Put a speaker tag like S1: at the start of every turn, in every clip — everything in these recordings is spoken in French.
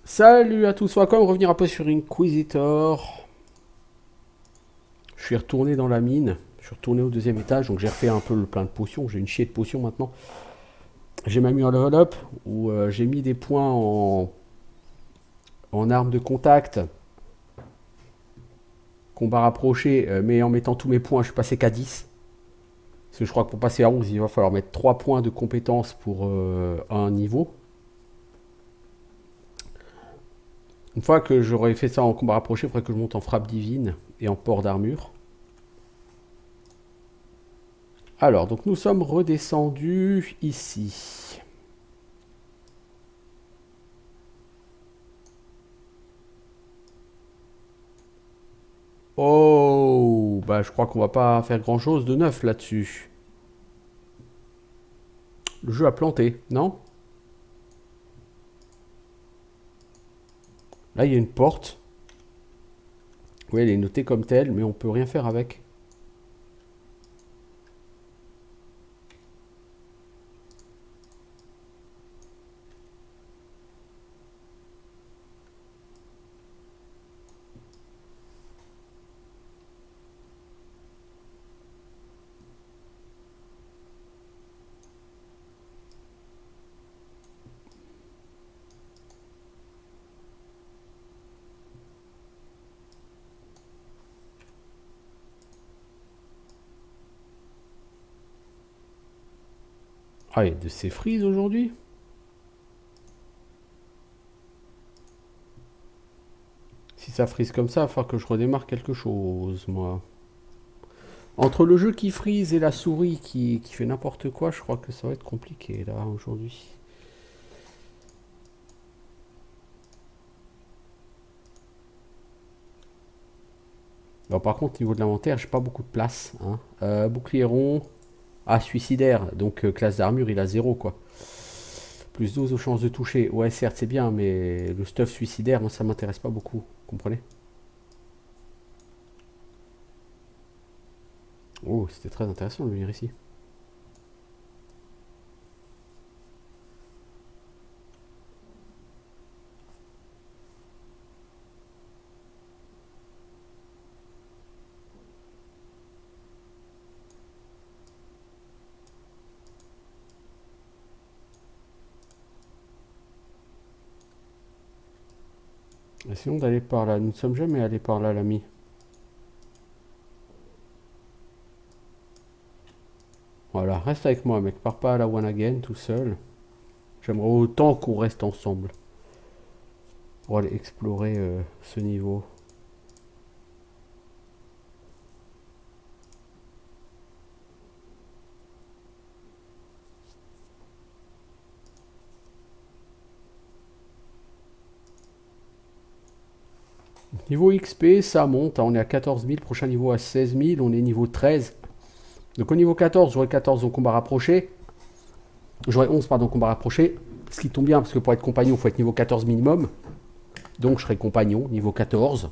S1: Salut à tous, on va quand même revenir un peu sur Inquisitor. Je suis retourné dans la mine, je suis retourné au deuxième étage, donc j'ai refait un peu le plein de potions, j'ai une chier de potions maintenant. J'ai même eu un level up où j'ai mis des points en arme de contact, combat rapproché, mais en mettant tous mes points, je suis passé qu'à 10. Parce que je crois que pour passer à 11, il va falloir mettre 3 points de compétence pour un niveau. Une fois que j'aurai fait ça en combat rapproché, il faudrait que je monte en frappe divine et en port d'armure. Alors, donc nous sommes redescendus ici. Oh, bah je crois qu'on va pas faire grand chose de neuf là-dessus. Le jeu a planté, non? Là, il y a une porte. Oui, elle est notée comme telle, mais on peut rien faire avec. Ah, il y a de ces frises aujourd'hui? Si ça frise comme ça, il va falloir que je redémarre quelque chose, moi. Entre le jeu qui frise et la souris qui fait n'importe quoi, je crois que ça va être compliqué là aujourd'hui. Bon, par contre, niveau de l'inventaire, j'ai pas beaucoup de place, hein. Bouclier rond. Ah, suicidaire. Donc, classe d'armure, il a zéro quoi. Plus 12 aux chances de toucher. Ouais, certes, c'est bien, mais le stuff suicidaire, moi, ça m'intéresse pas beaucoup. Vous comprenez? Oh, c'était très intéressant de venir ici. Essayons d'aller par là. Nous ne sommes jamais allés par là, l'ami. Voilà, reste avec moi, mec. Pars pas à la one again tout seul. J'aimerais autant qu'on reste ensemble pour aller explorer ce niveau. Niveau XP, ça monte, hein. On est à 14 000. Prochain niveau à 16 000. On est niveau 13. Donc au niveau 14, j'aurai 14 au combat rapproché. J'aurai 11, pardon, au combat rapproché. Ce qui tombe bien, parce que pour être compagnon, il faut être niveau 14 minimum. Donc je serai compagnon, niveau 14.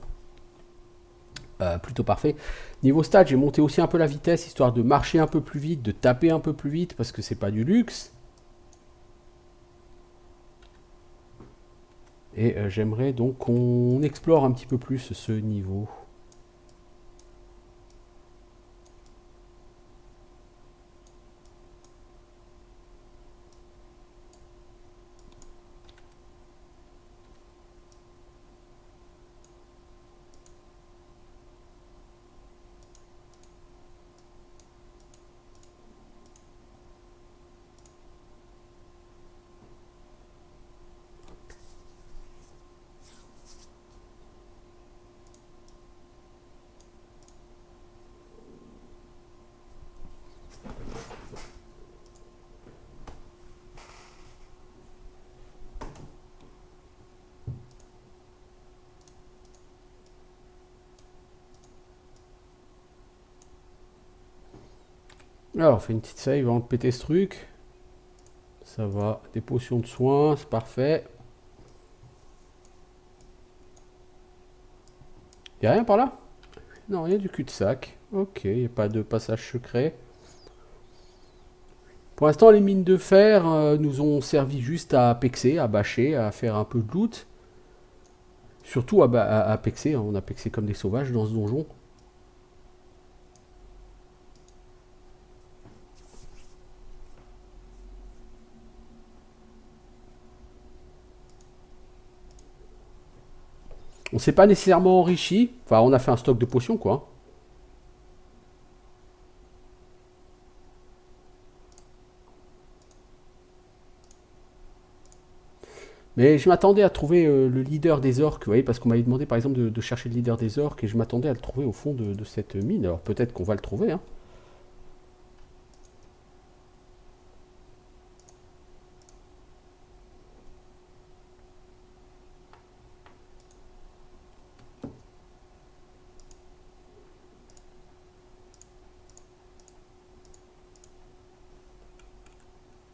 S1: Plutôt parfait. Niveau stats, j'ai monté aussi un peu la vitesse, histoire de marcher un peu plus vite, de taper un peu plus vite, parce que c'est pas du luxe. Et j'aimerais donc qu'on explore un petit peu plus ce niveau. Alors, on fait une petite save avant de péter ce truc. Ça va, des potions de soins, c'est parfait. Y'a rien par là? Non, il y a du cul-de-sac. Ok, il n'y a pas de passage secret. Pour l'instant, les mines de fer nous ont servi juste à pexer, à bâcher, à faire un peu de loot. Surtout à pexer, hein. On a pexé comme des sauvages dans ce donjon. On s'est pas nécessairement enrichi. Enfin, on a fait un stock de potions, quoi. Mais je m'attendais à trouver le leader des orques, vous voyez, parce qu'on m'avait demandé par exemple de chercher le leader des orques, et je m'attendais à le trouver au fond de cette mine. Alors peut-être qu'on va le trouver, hein.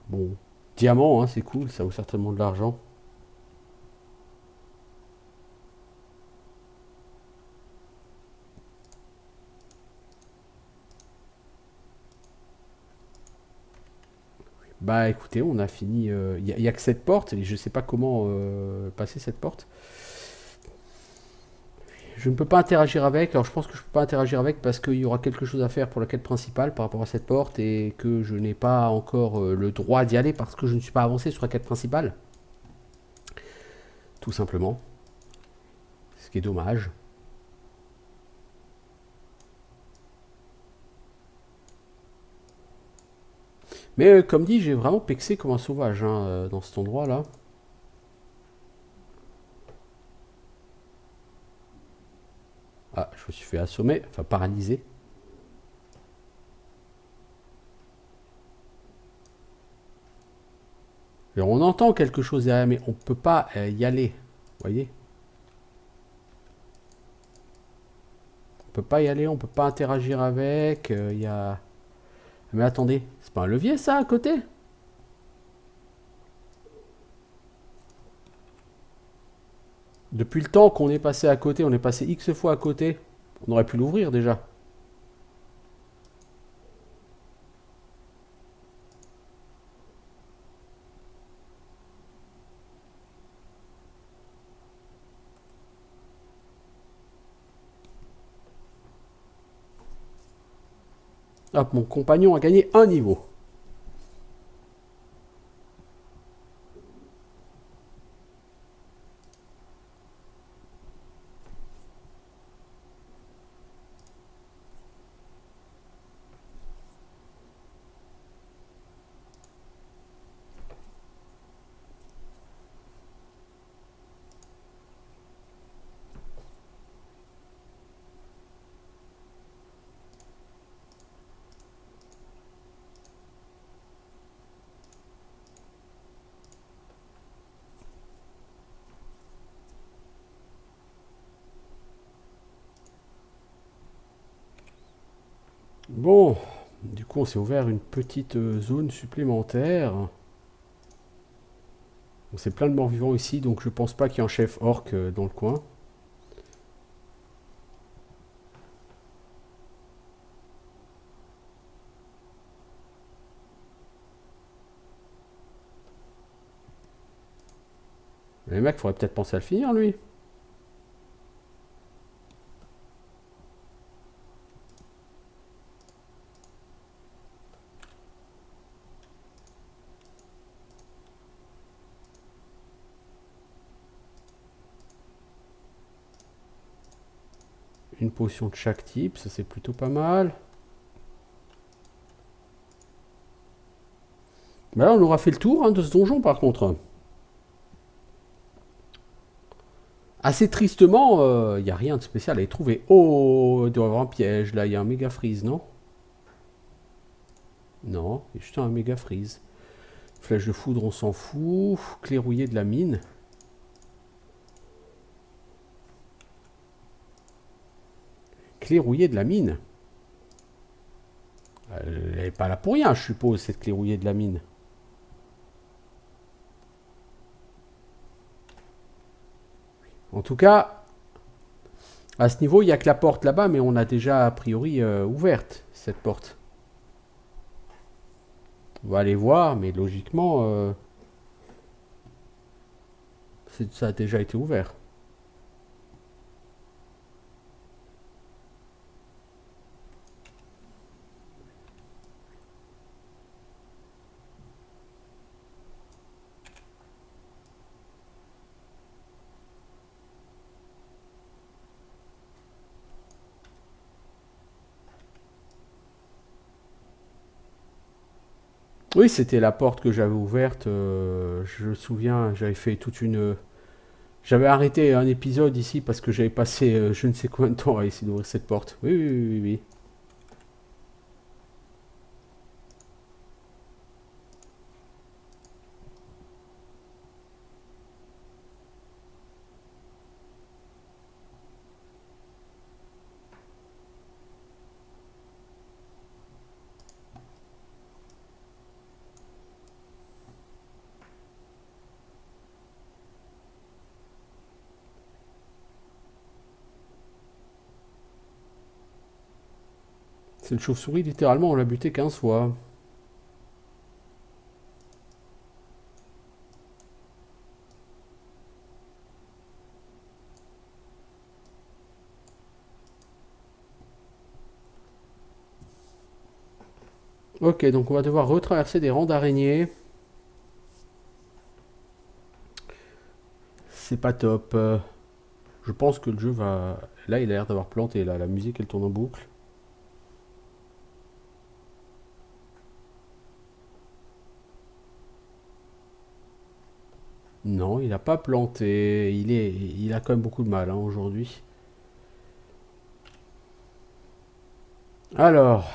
S1: Bon, diamant, hein, c'est cool, ça vaut certainement de l'argent. Bah écoutez, on a fini. Il y a que cette porte, et je sais pas comment passer cette porte. Je ne peux pas interagir avec. Alors je pense que je peux pas interagir avec parce qu'il y aura quelque chose à faire pour la quête principale par rapport à cette porte et que je n'ai pas encore le droit d'y aller parce que je ne suis pas avancé sur la quête principale. Tout simplement. Ce qui est dommage. Mais comme dit, j'ai vraiment pexé comme un sauvage hein, dans cet endroit-là. Ah, je me suis fait assommer, enfin paralyser. Alors on entend quelque chose derrière, mais on peut pas y aller. Vous voyez? On peut pas y aller, on peut pas interagir avec. Il y a... Mais attendez, c'est pas un levier ça à côté? Depuis le temps qu'on est passé à côté, on est passé X fois à côté. On aurait pu l'ouvrir déjà. Hop, mon compagnon a gagné un niveau. Bon, du coup on s'est ouvert une petite zone supplémentaire. On c'est plein de morts vivants ici, donc je pense pas qu'il y ait un chef orc dans le coin. Le mec, faudrait peut-être penser à le finir lui. Une potion de chaque type, ça c'est plutôt pas mal. Bah là on aura fait le tour hein, de ce donjon par contre. Assez tristement, il n'y a rien de spécial à y trouver. Oh, il doit y avoir un piège là, il y a un méga freeze, non? Non, il y a juste un méga freeze. Flèche de foudre, on s'en fout. Clé rouillée de la mine. Clé rouillée de la mine. Elle n'est pas là pour rien, je suppose, cette clé rouillée de la mine. En tout cas, à ce niveau, il n'y a que la porte là-bas, mais on a déjà a priori ouverte cette porte. On va aller voir, mais logiquement, ça a déjà été ouvert. Oui, c'était la porte que j'avais ouverte. Je me souviens, j'avais fait toute une. J'avais arrêté un épisode ici parce que j'avais passé je ne sais combien de temps à essayer d'ouvrir cette porte. Oui, oui, oui, oui, oui. C'est une chauve-souris, littéralement, on l'a buté 15 fois. Ok, donc on va devoir retraverser des rangs d'araignées. C'est pas top. Je pense que le jeu va. Là, il a l'air d'avoir planté. Là, la musique, elle tourne en boucle. Non, il a pas planté. Il a quand même beaucoup de mal hein, aujourd'hui. Alors,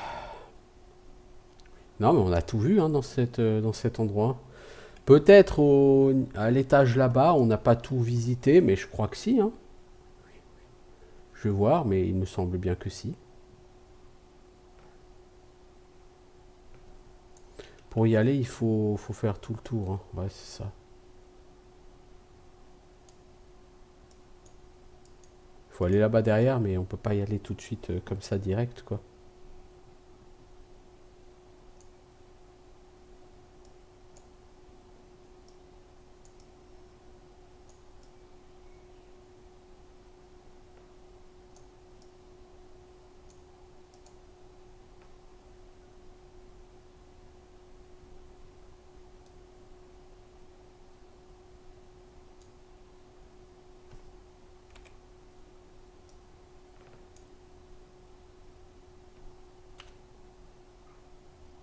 S1: non, mais on a tout vu hein, dans cet endroit. Peut-être à l'étage là-bas, on n'a pas tout visité, mais je crois que si. Hein. Je vais voir, mais il me semble bien que si. Pour y aller, faut faire tout le tour. Hein. Ouais, c'est ça. Il faut aller là-bas derrière, mais on peut pas y aller tout de suite comme ça direct, quoi.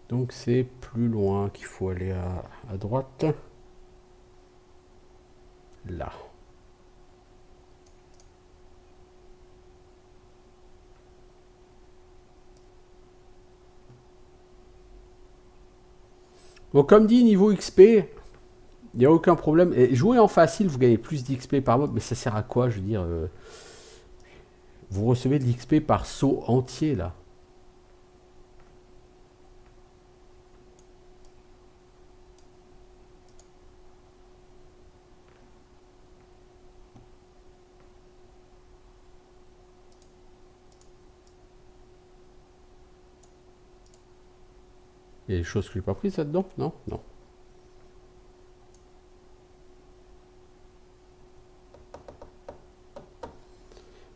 S1: Donc c'est plus loin qu'il faut aller à droite. Là. Bon, comme dit, niveau XP, il n'y a aucun problème. Et jouer en facile, vous gagnez plus d'XP par mob, mais ça sert à quoi? Je veux dire, vous recevez de l'XP par saut entier, là. Il y a des choses que j'ai pas prises là-dedans? Non? Non.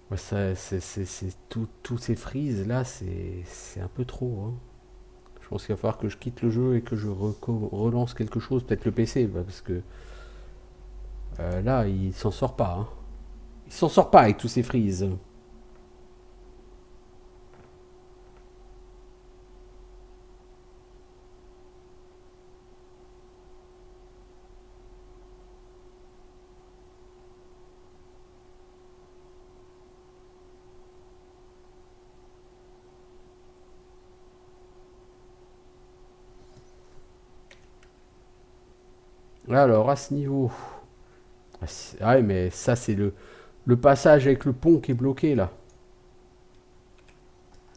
S1: Ouais, ça, tous ces frises là, c'est un peu trop. Hein. Je pense qu'il va falloir que je quitte le jeu et que je relance quelque chose, peut-être le PC, bah, parce que là, il s'en sort pas. Hein. Il s'en sort pas avec tous ces frises. Alors, à ce niveau. Ah ouais, mais ça, c'est le passage avec le pont qui est bloqué là.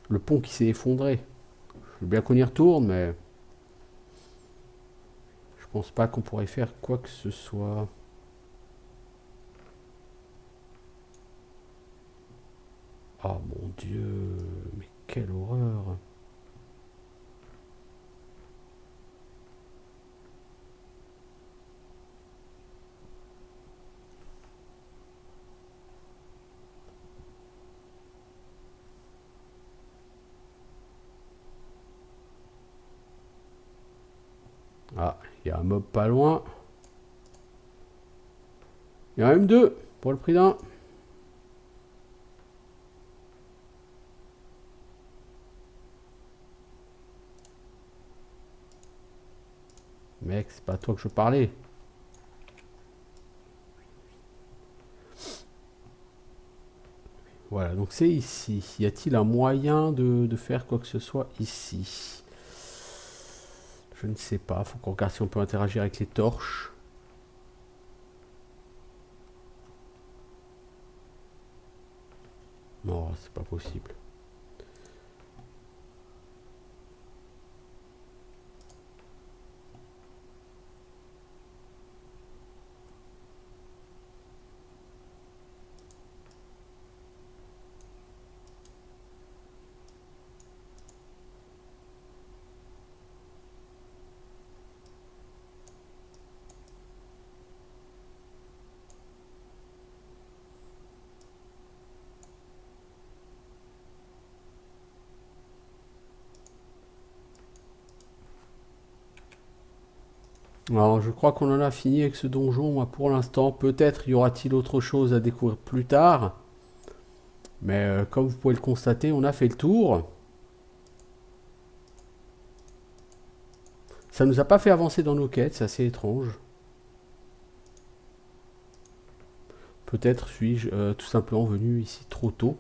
S1: Le pont qui s'est effondré. Je veux bien qu'on y retourne, mais je pense pas qu'on pourrait faire quoi que ce soit. Oh mon dieu, mais quelle horreur. Ah, il y a un mob pas loin. Il y en a même deux pour le prix d'un. Mec, c'est pas à toi que je parlais. Voilà, donc c'est ici. Y a-t-il un moyen de faire quoi que ce soit ici? Je ne sais pas. Faut qu'on regarde si on peut interagir avec les torches. Non, c'est pas possible. Alors, je crois qu'on en a fini avec ce donjon, moi, pour l'instant. Peut-être y aura-t-il autre chose à découvrir plus tard. Mais comme vous pouvez le constater, on a fait le tour. Ça nous a pas fait avancer dans nos quêtes, c'est assez étrange. Peut-être suis-je tout simplement venu ici trop tôt.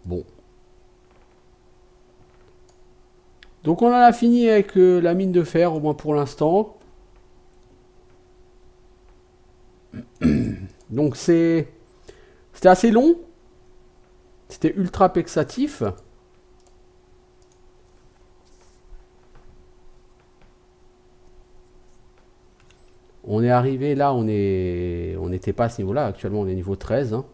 S1: Bon. Donc on en a fini avec la mine de fer, au moins pour l'instant. Donc c'était assez long. C'était ultra pexatif. On est arrivé là, on n'était pas à ce niveau-là. Actuellement, on est niveau 13. Hein.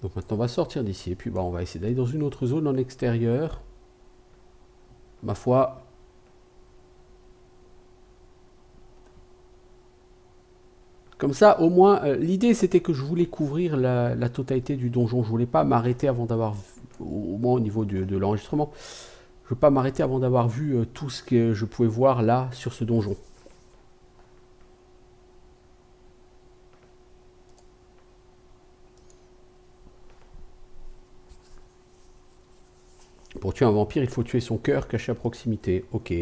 S1: Donc maintenant, on va sortir d'ici. Et puis, bah, on va essayer d'aller dans une autre zone en extérieur. Ma foi. Comme ça, au moins, l'idée c'était que je voulais couvrir la totalité du donjon. Je voulais pas m'arrêter avant d'avoir, au moins au niveau de l'enregistrement, je ne veux pas m'arrêter avant d'avoir vu tout ce que je pouvais voir là sur ce donjon. Pour tuer un vampire, il faut tuer son cœur caché à proximité. Ok.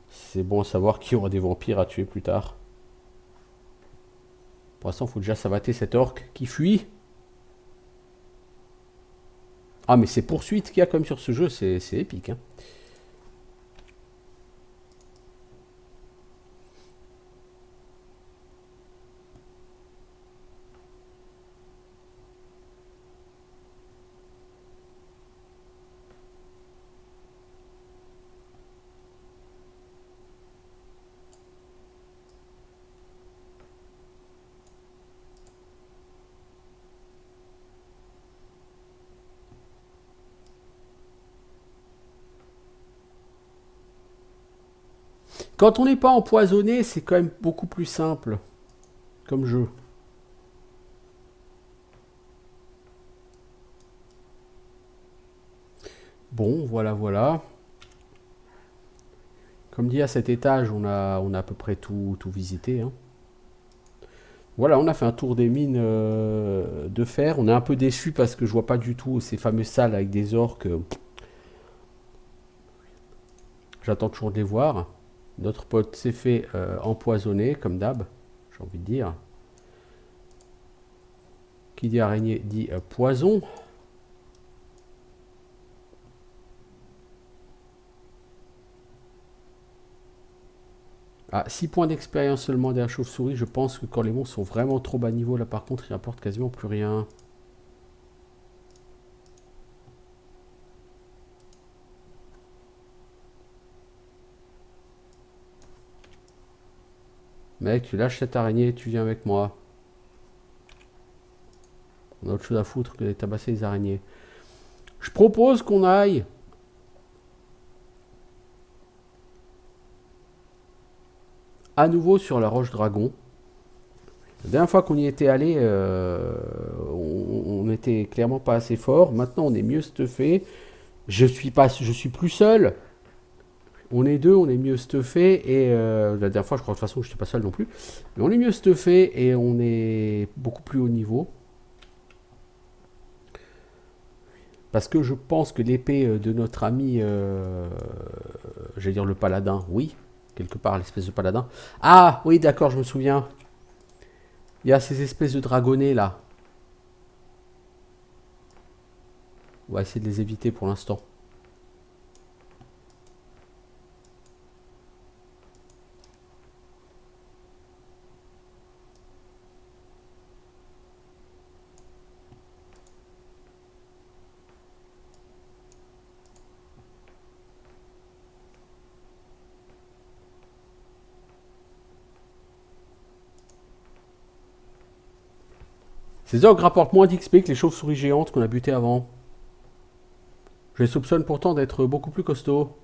S1: C'est bon à savoir qu'il y aura des vampires à tuer plus tard. Pour l'instant, il faut déjà savater cet orc qui fuit. Ah, mais ces poursuites qu'il y a comme sur ce jeu, c'est épique. Hein. Quand on n'est pas empoisonné, c'est quand même beaucoup plus simple comme jeu. Bon, voilà, voilà. Comme dit, à cet étage, on a à peu près tout visité. Hein. Voilà, on a fait un tour des mines de fer. On est un peu déçu parce que je vois pas du tout ces fameuses salles avec des orques. J'attends toujours de les voir. Notre pote s'est fait empoisonner, comme d'hab, j'ai envie de dire. Qui dit araignée dit poison. Ah, 6 points d'expérience seulement derrière chauve-souris. Je pense que quand les monstres sont vraiment trop bas niveau, là par contre, ils rapportent quasiment plus rien. Mec, tu lâches cette araignée et tu viens avec moi. On a autre chose à foutre que de tabasser les araignées. Je propose qu'on aille à nouveau sur la roche dragon. La dernière fois qu'on y était allé, on n'était clairement pas assez fort. Maintenant, on est mieux stuffé. Je suis plus seul. On est deux, on est mieux stuffé et la dernière fois, je crois de toute façon, je n'étais pas seul non plus. Mais on est mieux stuffé et on est beaucoup plus haut niveau. Parce que je pense que l'épée de notre ami, j'allais dire le paladin, oui, quelque part l'espèce de paladin. Ah, oui, d'accord, je me souviens. Il y a ces espèces de dragonnets là. On va essayer de les éviter pour l'instant. Ces ogres rapportent moins d'XP que les chauves-souris géantes qu'on a butées avant. Je les soupçonne pourtant d'être beaucoup plus costauds.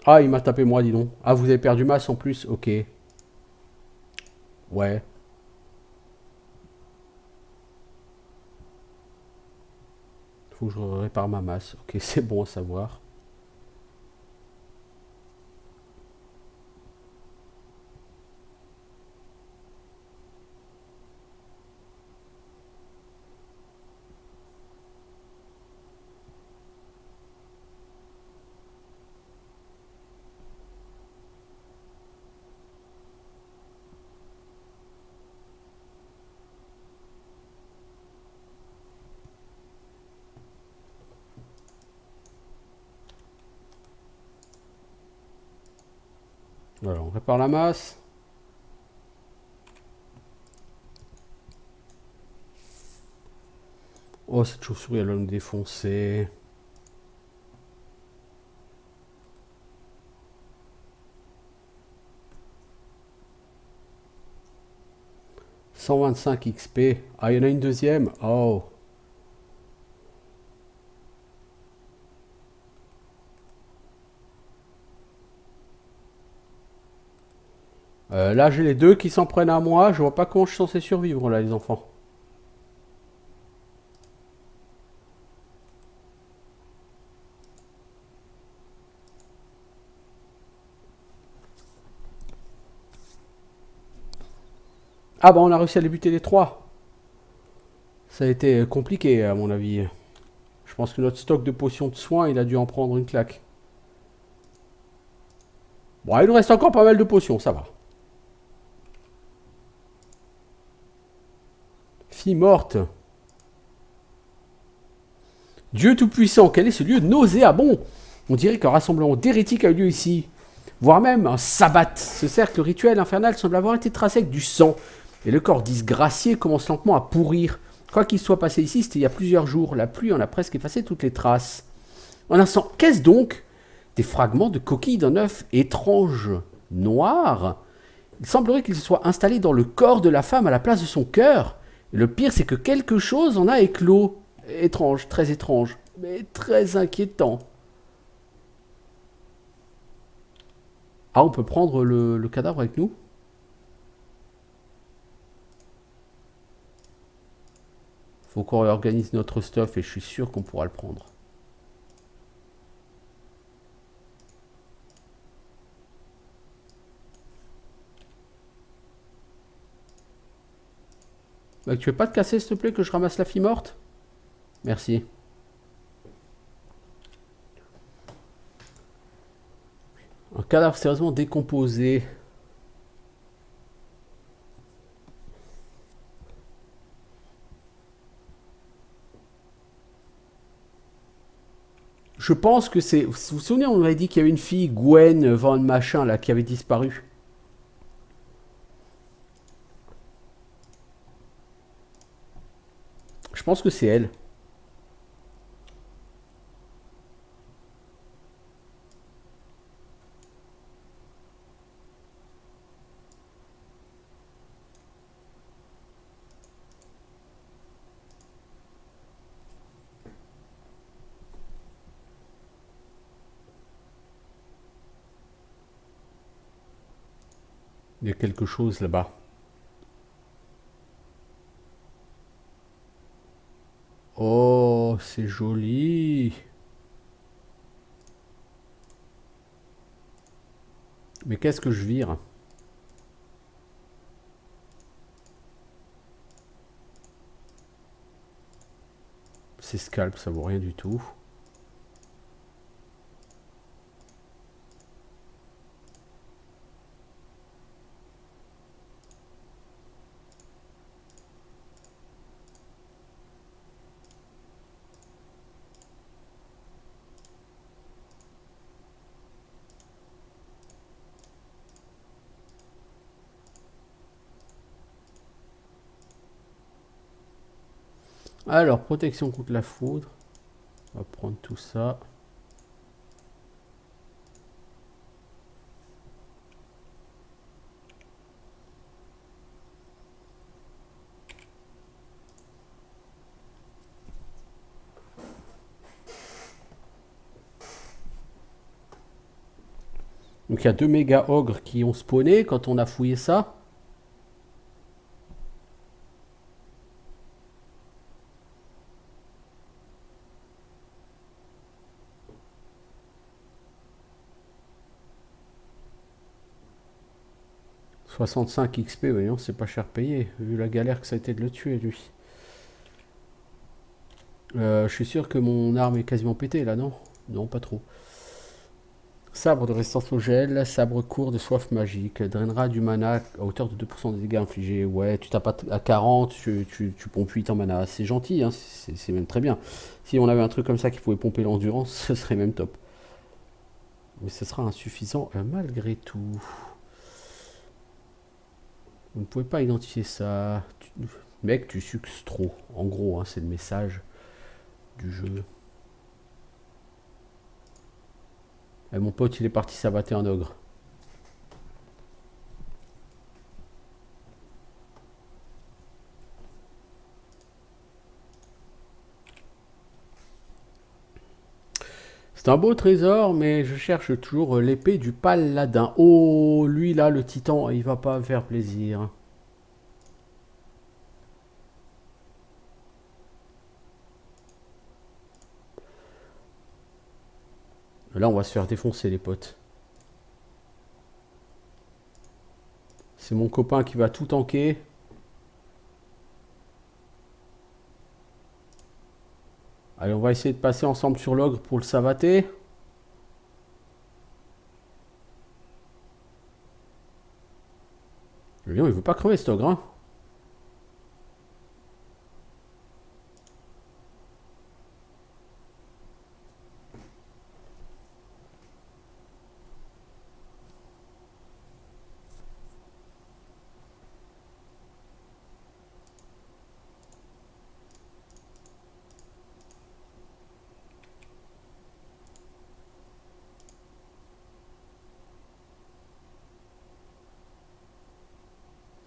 S1: Ah, il m'a tapé moi, dis donc. Ah, vous avez perdu masse en plus. Ok. Ouais. Faut que je répare ma masse. Ok, c'est bon à savoir. Voilà, on répare la masse. Oh, cette chauve-souris, elle va me défoncer. « 125 XP. Ah, il y en a une deuxième. Oh. Là, j'ai les deux qui s'en prennent à moi. Je vois pas comment je suis censé survivre, là, les enfants. Ah, bah, on a réussi à les buter les trois. Ça a été compliqué, à mon avis. Je pense que notre stock de potions de soins, il a dû en prendre une claque. Bon, il nous reste encore pas mal de potions, ça va. Fille morte. Dieu Tout-Puissant, quel est ce lieu nauséabond? On dirait qu'un rassemblement d'hérétiques a eu lieu ici. Voire même un sabbat. Ce cercle rituel infernal semble avoir été tracé avec du sang. Et le corps disgracié commence lentement à pourrir. Quoi qu'il soit passé ici, c'était il y a plusieurs jours. La pluie en a presque effacé toutes les traces. En un instant, qu'est-ce donc? Des fragments de coquilles d'un œuf étrange noir. Il semblerait qu'il se soit installé dans le corps de la femme à la place de son cœur. Et le pire, c'est que quelque chose en a éclos. Étrange, mais très inquiétant. Ah, on peut prendre le cadavre avec nous? Faut qu'on réorganise notre stuff et je suis sûr qu'on pourra le prendre. Bah, tu veux pas te casser, s'il te plaît, que je ramasse la fille morte? Merci. Un cadavre sérieusement décomposé. Je pense que c'est... Vous vous souvenez, on avait dit qu'il y avait une fille, Gwen Van Machin, là, qui avait disparu. Je pense que c'est elle. Il y a quelque chose là-bas. Oh, c'est joli. Mais qu'est-ce que je vire? C'est scalp, ça vaut rien du tout. Alors, protection contre la foudre. On va prendre tout ça. Donc il y a deux méga ogres qui ont spawné quand on a fouillé ça. « 65 XP, voyons, c'est pas cher payé, vu la galère que ça a été de le tuer, lui. Je suis sûr que mon arme est quasiment pétée, là, non? Non, pas trop. Sabre de résistance au gel, sabre court de soif magique, drainera du mana à hauteur de 2% des dégâts infligés. Ouais, tu tapes à 40, tu pompes 8 en mana. C'est gentil, hein, c'est même très bien. Si on avait un truc comme ça qui pouvait pomper l'endurance, ce serait même top. Mais ce sera insuffisant malgré tout. Vous ne pouvez pas identifier ça. Mec, tu suces trop. En gros, hein, c'est le message du jeu. Et mon pote, il est parti s'abattre un ogre. C'est un beau trésor, mais je cherche toujours l'épée du paladin. Oh, lui là, le titan, il va pas me faire plaisir. Là, on va se faire défoncer, les potes. C'est mon copain qui va tout tanker. Allez, on va essayer de passer ensemble sur l'ogre pour le savater. Le lion, il veut pas crever, cet ogre, hein.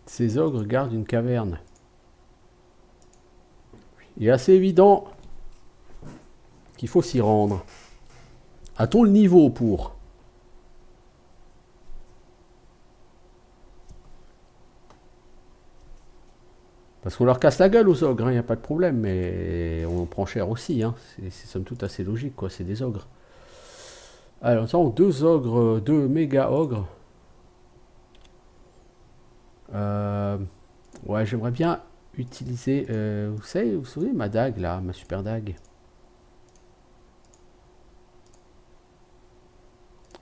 S1: Ces ogres gardent une caverne. Il est assez évident qu'il faut s'y rendre. A-t-on le niveau pour? Parce qu'on leur casse la gueule aux ogres, il n'y a pas de problème, mais on prend cher aussi. Hein. C'est somme toute assez logique, quoi. C'est des ogres. Alors, nous avons deux ogres, deux méga ogres. Ouais, j'aimerais bien utiliser. Vous vous souvenez ma dague là, ma super dague.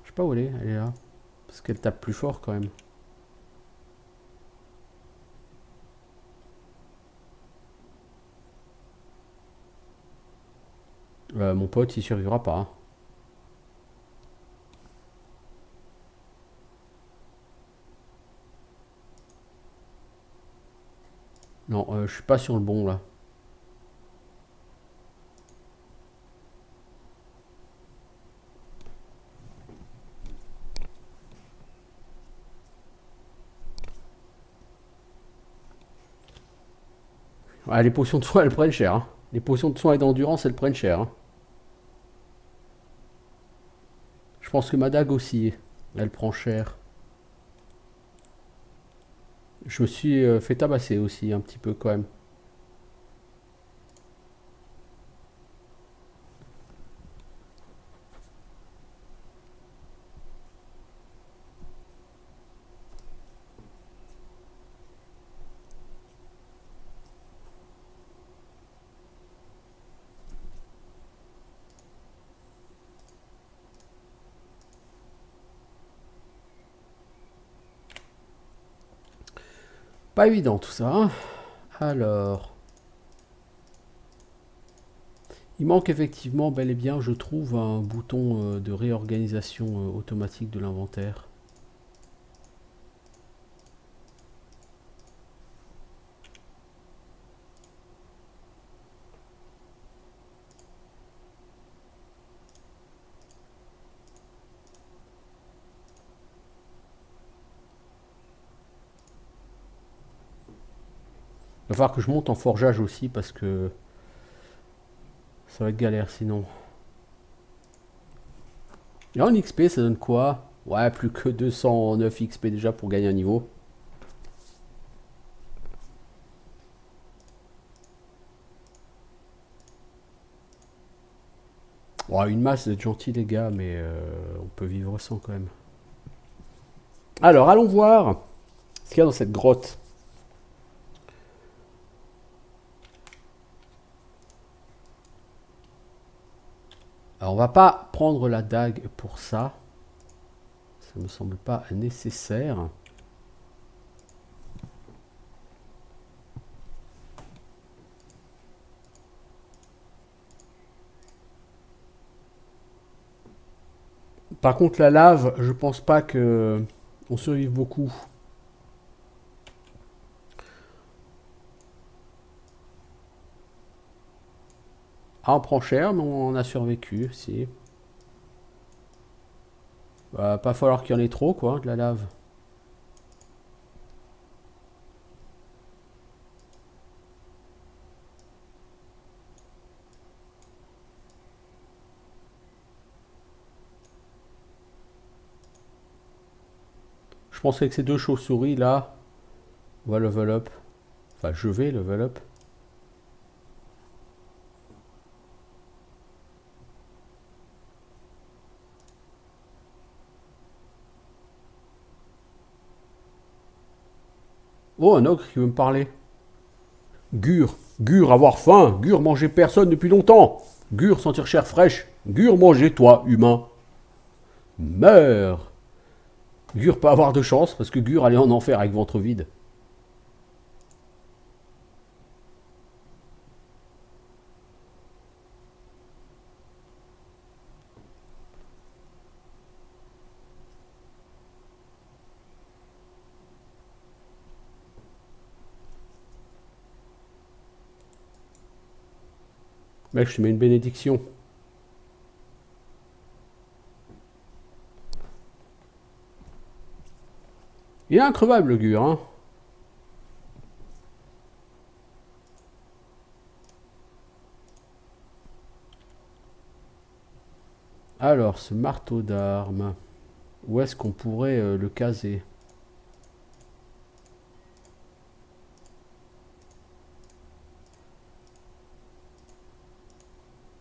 S1: Je sais pas où elle est là. Parce qu'elle tape plus fort quand même. Mon pote, il survivra pas. Hein. Non, je suis pas sur le bon là. Ouais, les potions de soin, elles prennent cher. Hein. Les potions de soin et d'endurance, elles prennent cher. Hein. Je pense que ma dague aussi, elle prend cher. Je me suis fait tabasser aussi un petit peu quand même. Pas évident tout ça, hein. Alors, il manque effectivement bel et bien, je trouve, un bouton de réorganisation automatique de l'inventaire. Il va falloir que je monte en forgeage aussi parce que ça va être galère sinon. Et en XP, ça donne quoi? Ouais, plus que 209 XP déjà pour gagner un niveau. Ouais, une masse, c'est gentil les gars, mais on peut vivre sans quand même. Alors, allons voir ce qu'il y a dans cette grotte. Alors, on va pas prendre la dague pour ça. Ça me semble pas nécessaire. Par contre, la lave, je pense pas que on survive beaucoup. Ah, on prend cher, mais on a survécu, si. Pas falloir qu'il y en ait trop, quoi, de la lave. Je pense qu'avec ces deux chauves-souris là, on va level up. Enfin, je vais level up. Oh, un ogre qui veut me parler. Gur, Gur, avoir faim. Gur, manger personne depuis longtemps. Gur, sentir chair fraîche. Gur, manger toi, humain. Meurs. Gur peut avoir de chance parce que Gur allait en enfer avec ventre vide. Mec, je te mets une bénédiction. Il est increvable le Gur, hein. Alors, ce marteau d'armes, où est-ce qu'on pourrait le caser?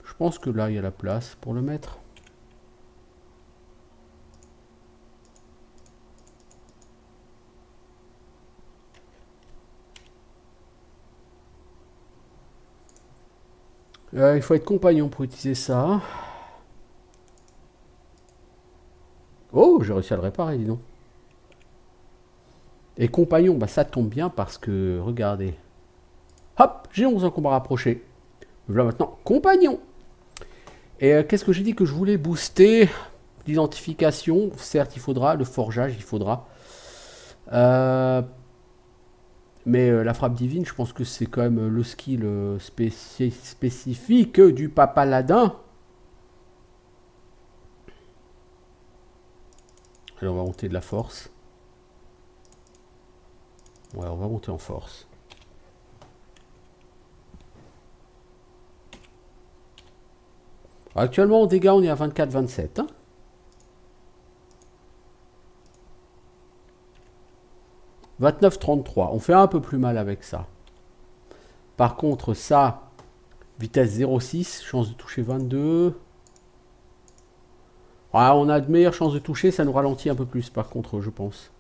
S1: Je pense que là, il y a la place pour le mettre. Il faut être compagnon pour utiliser ça. Oh, j'ai réussi à le réparer, dis donc. Et compagnon, bah ça tombe bien parce que, regardez. Hop, j'ai 11 en combat rapproché. Voilà maintenant, compagnon. Et qu'est-ce que j'ai dit que je voulais booster? L'identification, certes, il faudra. Le forgeage, il faudra. Euh, mais la frappe divine, je pense que c'est quand même le skill spécifique du papa ladin. Alors, on va monter de la force. Ouais, on va monter en force. Actuellement, en dégâts, on est à 24-27. Hein. « 29-33. On fait un peu plus mal avec ça. Par contre, ça, vitesse 0,6, chance de toucher 22. Ah, on a de meilleures chances de toucher, ça nous ralentit un peu plus par contre, je pense.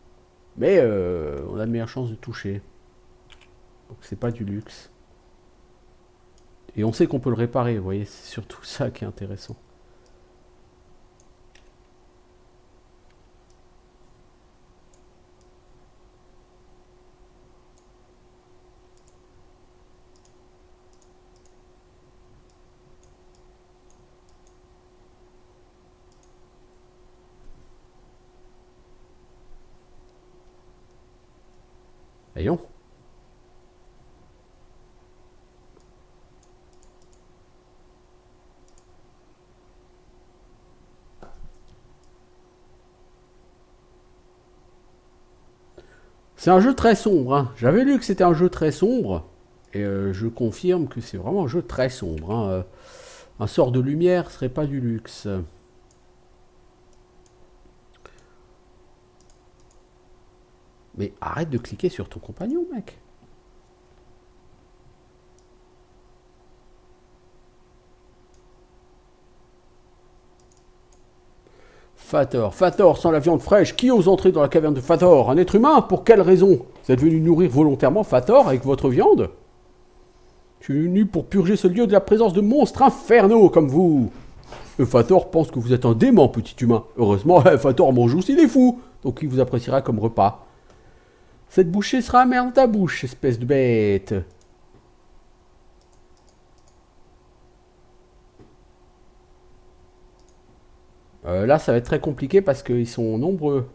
S1: Mais on a de meilleures chances de toucher. Donc c'est pas du luxe. Et on sait qu'on peut le réparer, vous voyez, c'est surtout ça qui est intéressant. Voyons. C'est un jeu très sombre. Hein. J'avais lu que c'était un jeu très sombre. Et je confirme que c'est vraiment un jeu très sombre. Hein. Un sort de lumière serait pas du luxe. Mais arrête de cliquer sur ton compagnon, mec. Fator, Fator, sans la viande fraîche, qui ose entrer dans la caverne de Fator? Un être humain? Pour quelle raison? Vous êtes venu nourrir volontairement Fator avec votre viande? Je suis venu pour purger ce lieu de la présence de monstres infernaux comme vous. Le Fator pense que vous êtes un dément, petit humain. Heureusement, Fator mange aussi des fous, donc il vous appréciera comme repas. Cette bouchée sera amère dans ta bouche, espèce de bête. Là, ça va être très compliqué parce qu'ils sont nombreux.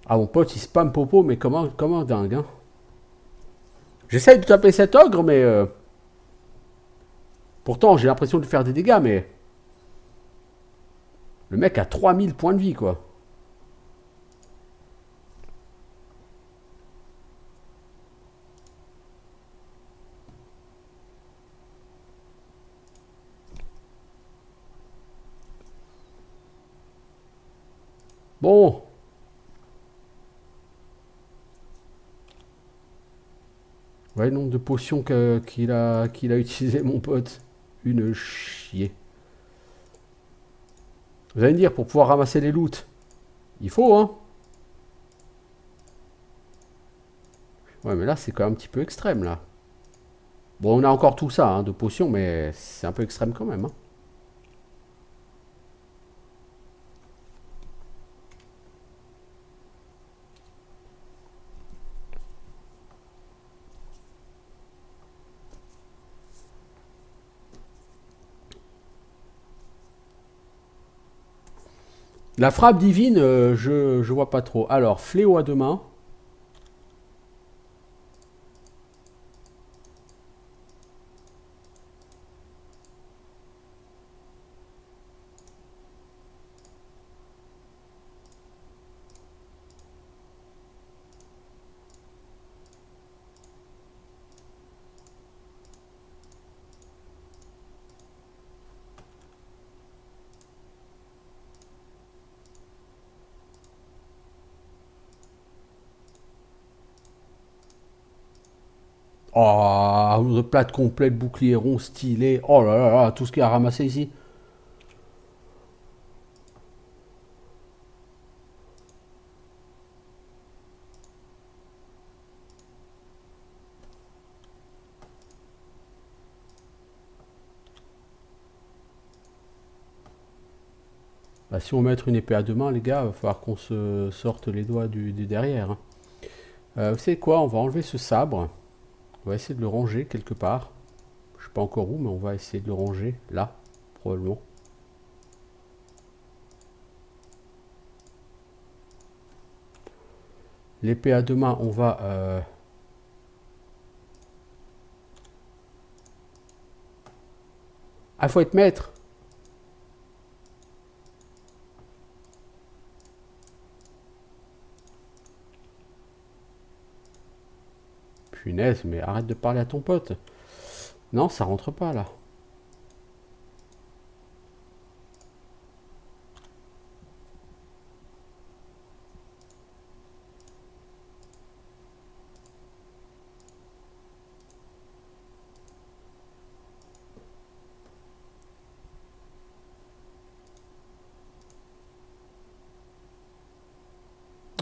S1: Ah, mon pote, il spam popo, mais comment dingue, hein. J'essaye de taper cet ogre, mais... pourtant, j'ai l'impression de faire des dégâts, mais... Le mec a 3000 points de vie, quoi. Bon. Ouais, le nombre de potions qu'il a utilisé, mon pote. Une chier. Vous allez me dire, pour pouvoir ramasser les loots, il faut, hein. Ouais, mais là, c'est quand même un petit peu extrême, là. Bon, on a encore tout ça, hein, de potions, mais c'est un peu extrême quand même, hein. La frappe divine, je vois pas trop. Alors, fléau à deux mains. Oh, de plate complète, bouclier rond, stylé. Oh là là là, tout ce qu'il y a ramassé ici. Bah, si on met une épée à deux mains, les gars, il va falloir qu'on se sorte les doigts du derrière. Hein. Vous savez quoi? On va enlever ce sabre. On va essayer de le ranger quelque part. Je sais pas encore où, mais on va essayer de le ranger là, probablement. L'épée à deux mains, on va... Ah, faut être maître. Punaise, mais arrête de parler à ton pote. Non, ça rentre pas là.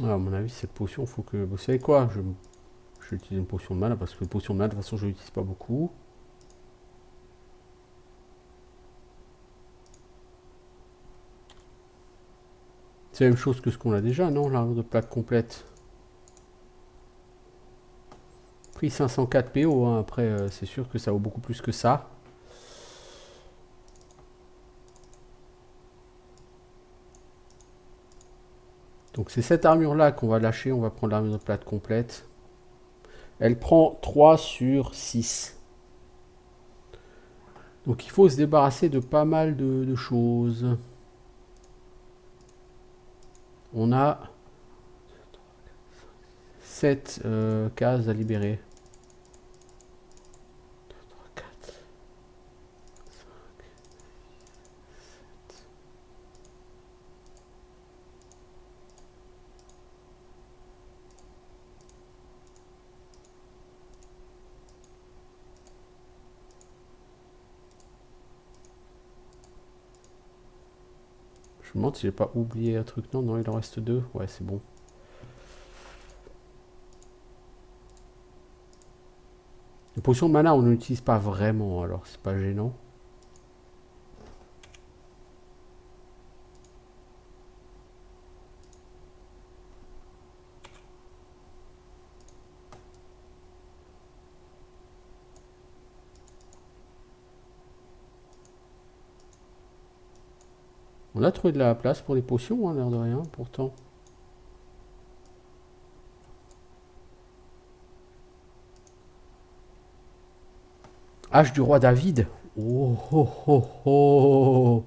S1: Ah, à mon avis, cette potion, faut que... Vous savez quoi? Je vais utiliser une potion de mana, parce que une potion de mana, de toute façon, je l'utilise pas beaucoup. C'est la même chose que ce qu'on a déjà, non? L'armure de plaque complète. Prix 504 PO, hein. Après, c'est sûr que ça vaut beaucoup plus que ça. Donc c'est cette armure-là qu'on va lâcher. On va prendre l'armure de plate complète. Elle prend 3 sur 6. Donc il faut se débarrasser de pas mal de choses. On a 7 cases à libérer. Je me demande si j'ai pas oublié un truc. Non, non, il en reste 2. Ouais, c'est bon. Les potions de mana, on n'utilise pas vraiment, alors c'est pas gênant. On a trouvé de la place pour les potions, hein, l'air de rien, pourtant. Hache du roi David. Oh, oh, oh, oh.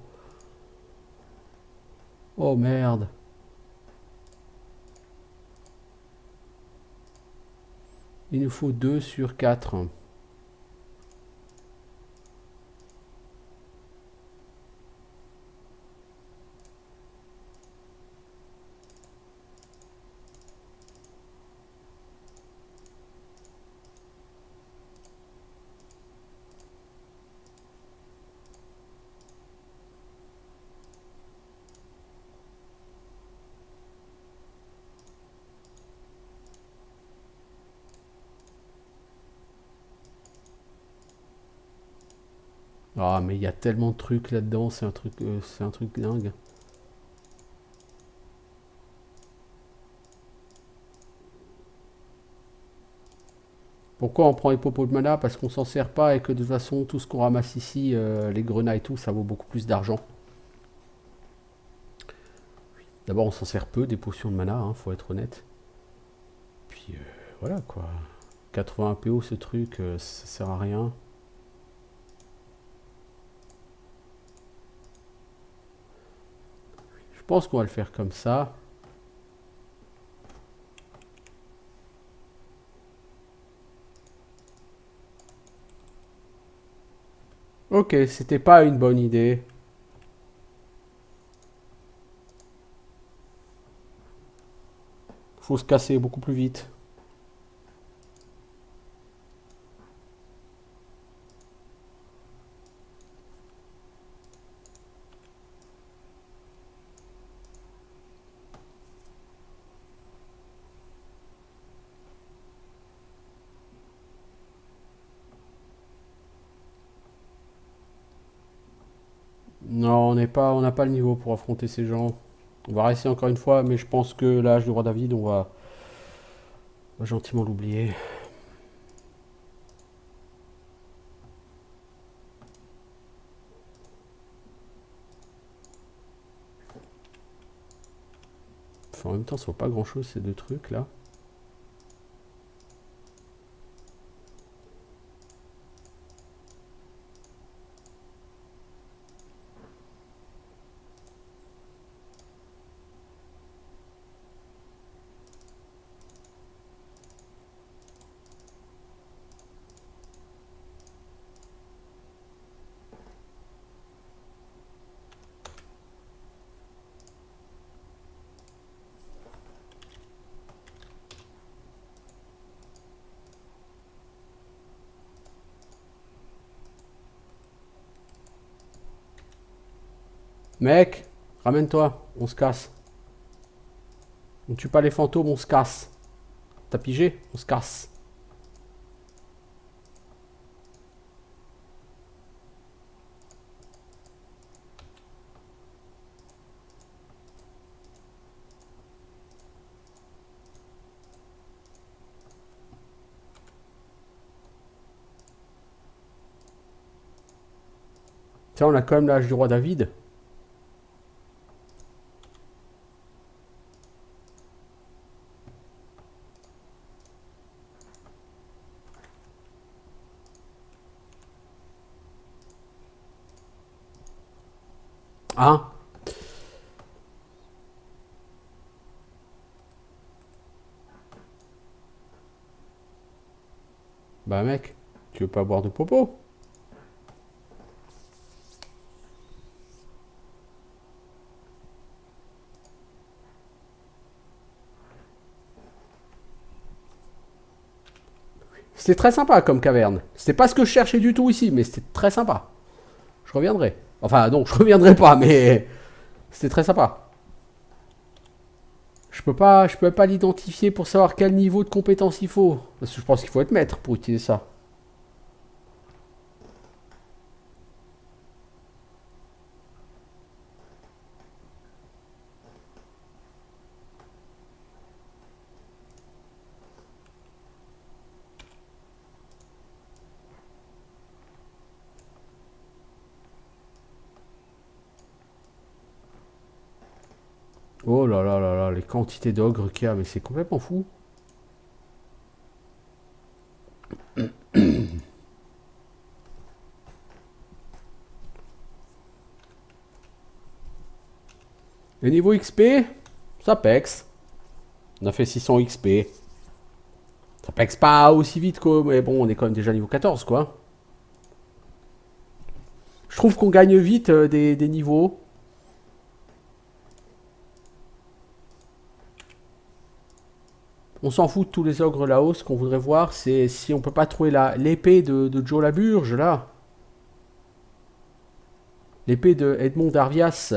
S1: Oh, merde. Il nous faut 2 sur 4. Ah, mais il y a tellement de trucs là-dedans, c'est un truc dingue. Pourquoi on prend les popos de mana? Parce qu'on s'en sert pas et que de toute façon, tout ce qu'on ramasse ici, les grenats et tout, ça vaut beaucoup plus d'argent. D'abord, on s'en sert peu des potions de mana, hein, faut être honnête. Puis voilà quoi. 80 PO ce truc, ça sert à rien. Je pense qu'on va le faire comme ça. Ok, c'était pas une bonne idée. Faut se casser beaucoup plus vite. Non, on n'a pas le niveau pour affronter ces gens. On va réessayer encore une fois, mais je pense que l'âge du roi David, on va gentiment l'oublier. Enfin, en même temps, ça vaut pas grand chose ces deux trucs là. Mec, ramène-toi, on se casse. On tue pas les fantômes, on se casse. T'as pigé? On se casse. Tiens, on a quand même l'âge du roi David. Hein? Bah mec, tu veux pas boire de popo? C'était très sympa comme caverne. C'était pas ce que je cherchais du tout ici, mais c'était très sympa. Je reviendrai. Enfin non, je reviendrai pas, mais c'était très sympa. Je peux pas l'identifier pour savoir quel niveau de compétence il faut. Parce que je pense qu'il faut être maître pour utiliser ça. Oh là là là là, les quantités d'ogres qu'il y a, mais c'est complètement fou. Et niveau XP, ça pexe. On a fait 600 XP. Ça pexe pas aussi vite quoi, mais bon, on est quand même déjà niveau 14 quoi. Je trouve qu'on gagne vite des niveaux. On s'en fout de tous les ogres là-haut. Ce qu'on voudrait voir, c'est si on peut pas trouver l'épée de Joe Laburge là. L'épée de Edmond Darvias.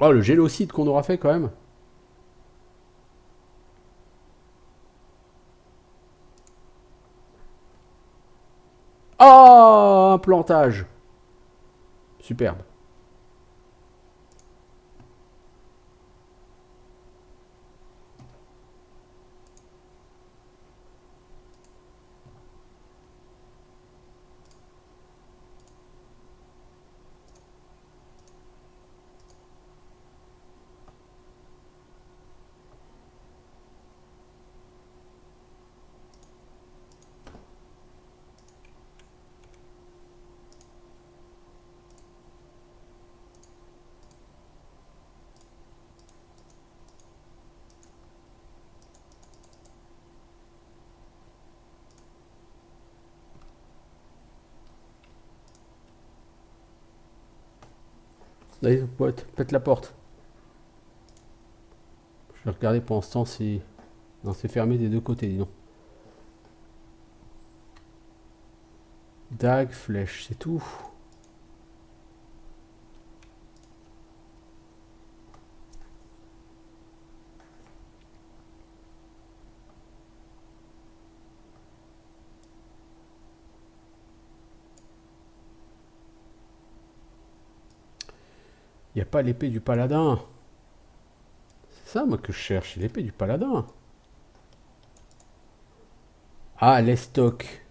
S1: Oh, le génocide qu'on aura fait quand même. Oh, un plantage. Superbe. Allez, pote, pète la porte. Je vais regarder pour l'instant si... Non, c'est fermé des deux côtés, dis donc. Dague, flèche, c'est tout. Il n'y a pas l'épée du paladin. C'est ça, moi, que je cherche. L'épée du paladin. Ah, les stocks.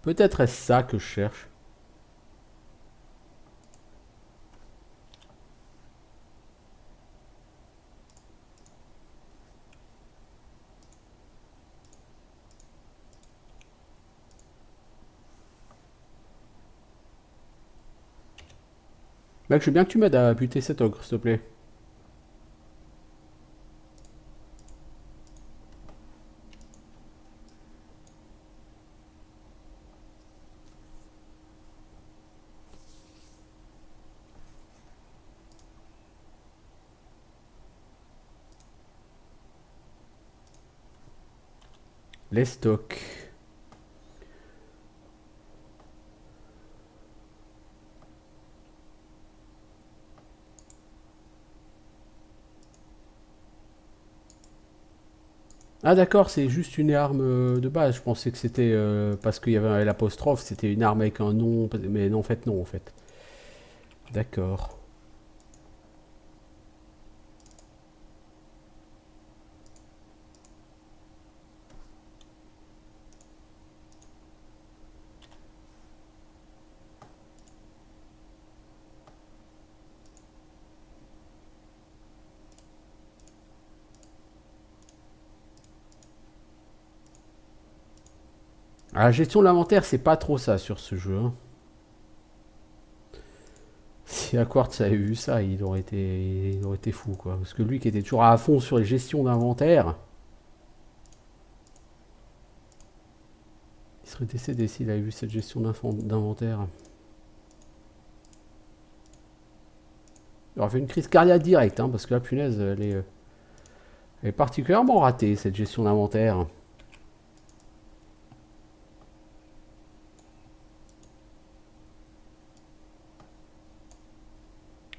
S1: Peut-être est-ce ça que je cherche. Mec, je veux bien que tu m'aides à buter cet ogre, s'il te plaît. Les stocks. Ah d'accord, c'est juste une arme de base. Je pensais que c'était parce qu'il y avait l'apostrophe, c'était une arme avec un nom. Mais non, en fait, non, en fait. D'accord. Ah, la gestion de l'inventaire, c'est pas trop ça sur ce jeu, hein. Si Quartz avait vu ça, il aurait été fou, quoi. Parce que lui qui était toujours à fond sur les gestions d'inventaire, il serait décédé s'il avait vu cette gestion d'inventaire. Il aurait fait une crise cardiaque directe, hein, parce que la punaise, elle est particulièrement ratée, cette gestion d'inventaire.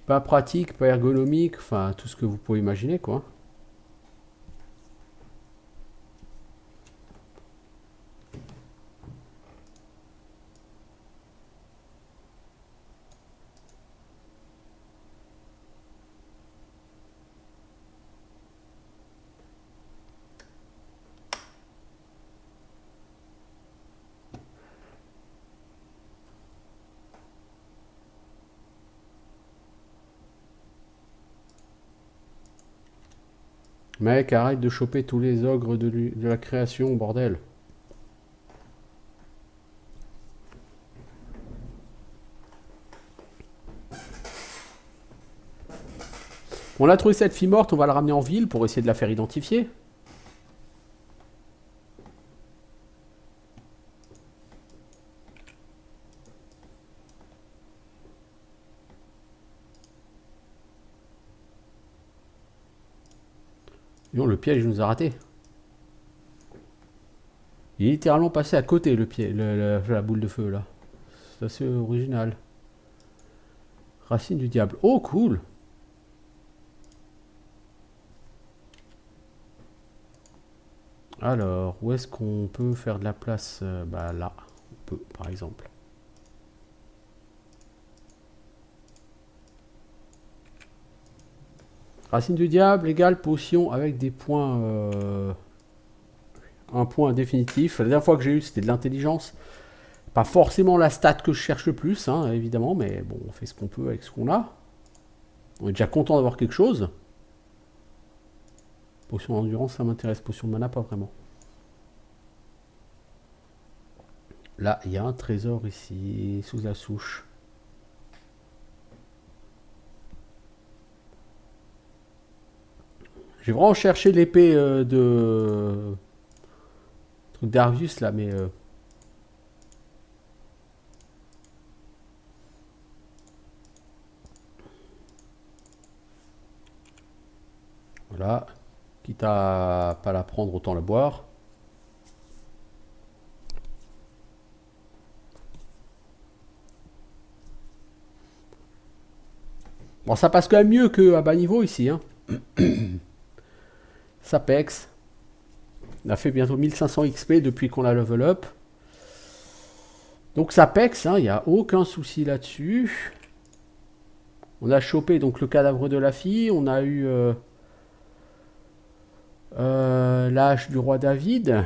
S1: Pas pratique, pas ergonomique, enfin tout ce que vous pouvez imaginer, quoi. Mec, arrête de choper tous les ogres de la création, bordel. On a trouvé cette fille morte, on va la ramener en ville pour essayer de la faire identifier. Non, le piège nous a raté. Il est littéralement passé à côté, le pied, la boule de feu, là. C'est assez original. Racine du diable. Oh, cool. Alors, où est-ce qu'on peut faire de la place bah là, on peut, par exemple. Racine du diable égale potion avec des points... un point définitif. La dernière fois que j'ai eu, c'était de l'intelligence. Pas forcément la stat que je cherche le plus, hein, évidemment, mais bon, on fait ce qu'on peut avec ce qu'on a. On est déjà content d'avoir quelque chose. Potion d'endurance, ça m'intéresse. Potion de mana, pas vraiment. Là, il y a un trésor ici, sous la souche. J'ai vraiment cherché l'épée de... truc d'Arvius, là, mais... voilà. Quitte à pas la prendre, autant la boire. Bon, ça passe quand même mieux qu'à bas niveau ici, hein. Sapex. On a fait bientôt 1500 XP depuis qu'on a level up. Donc ça pex, hein, il n'y a aucun souci là-dessus. On a chopé donc le cadavre de la fille, on a eu l'âge du roi David.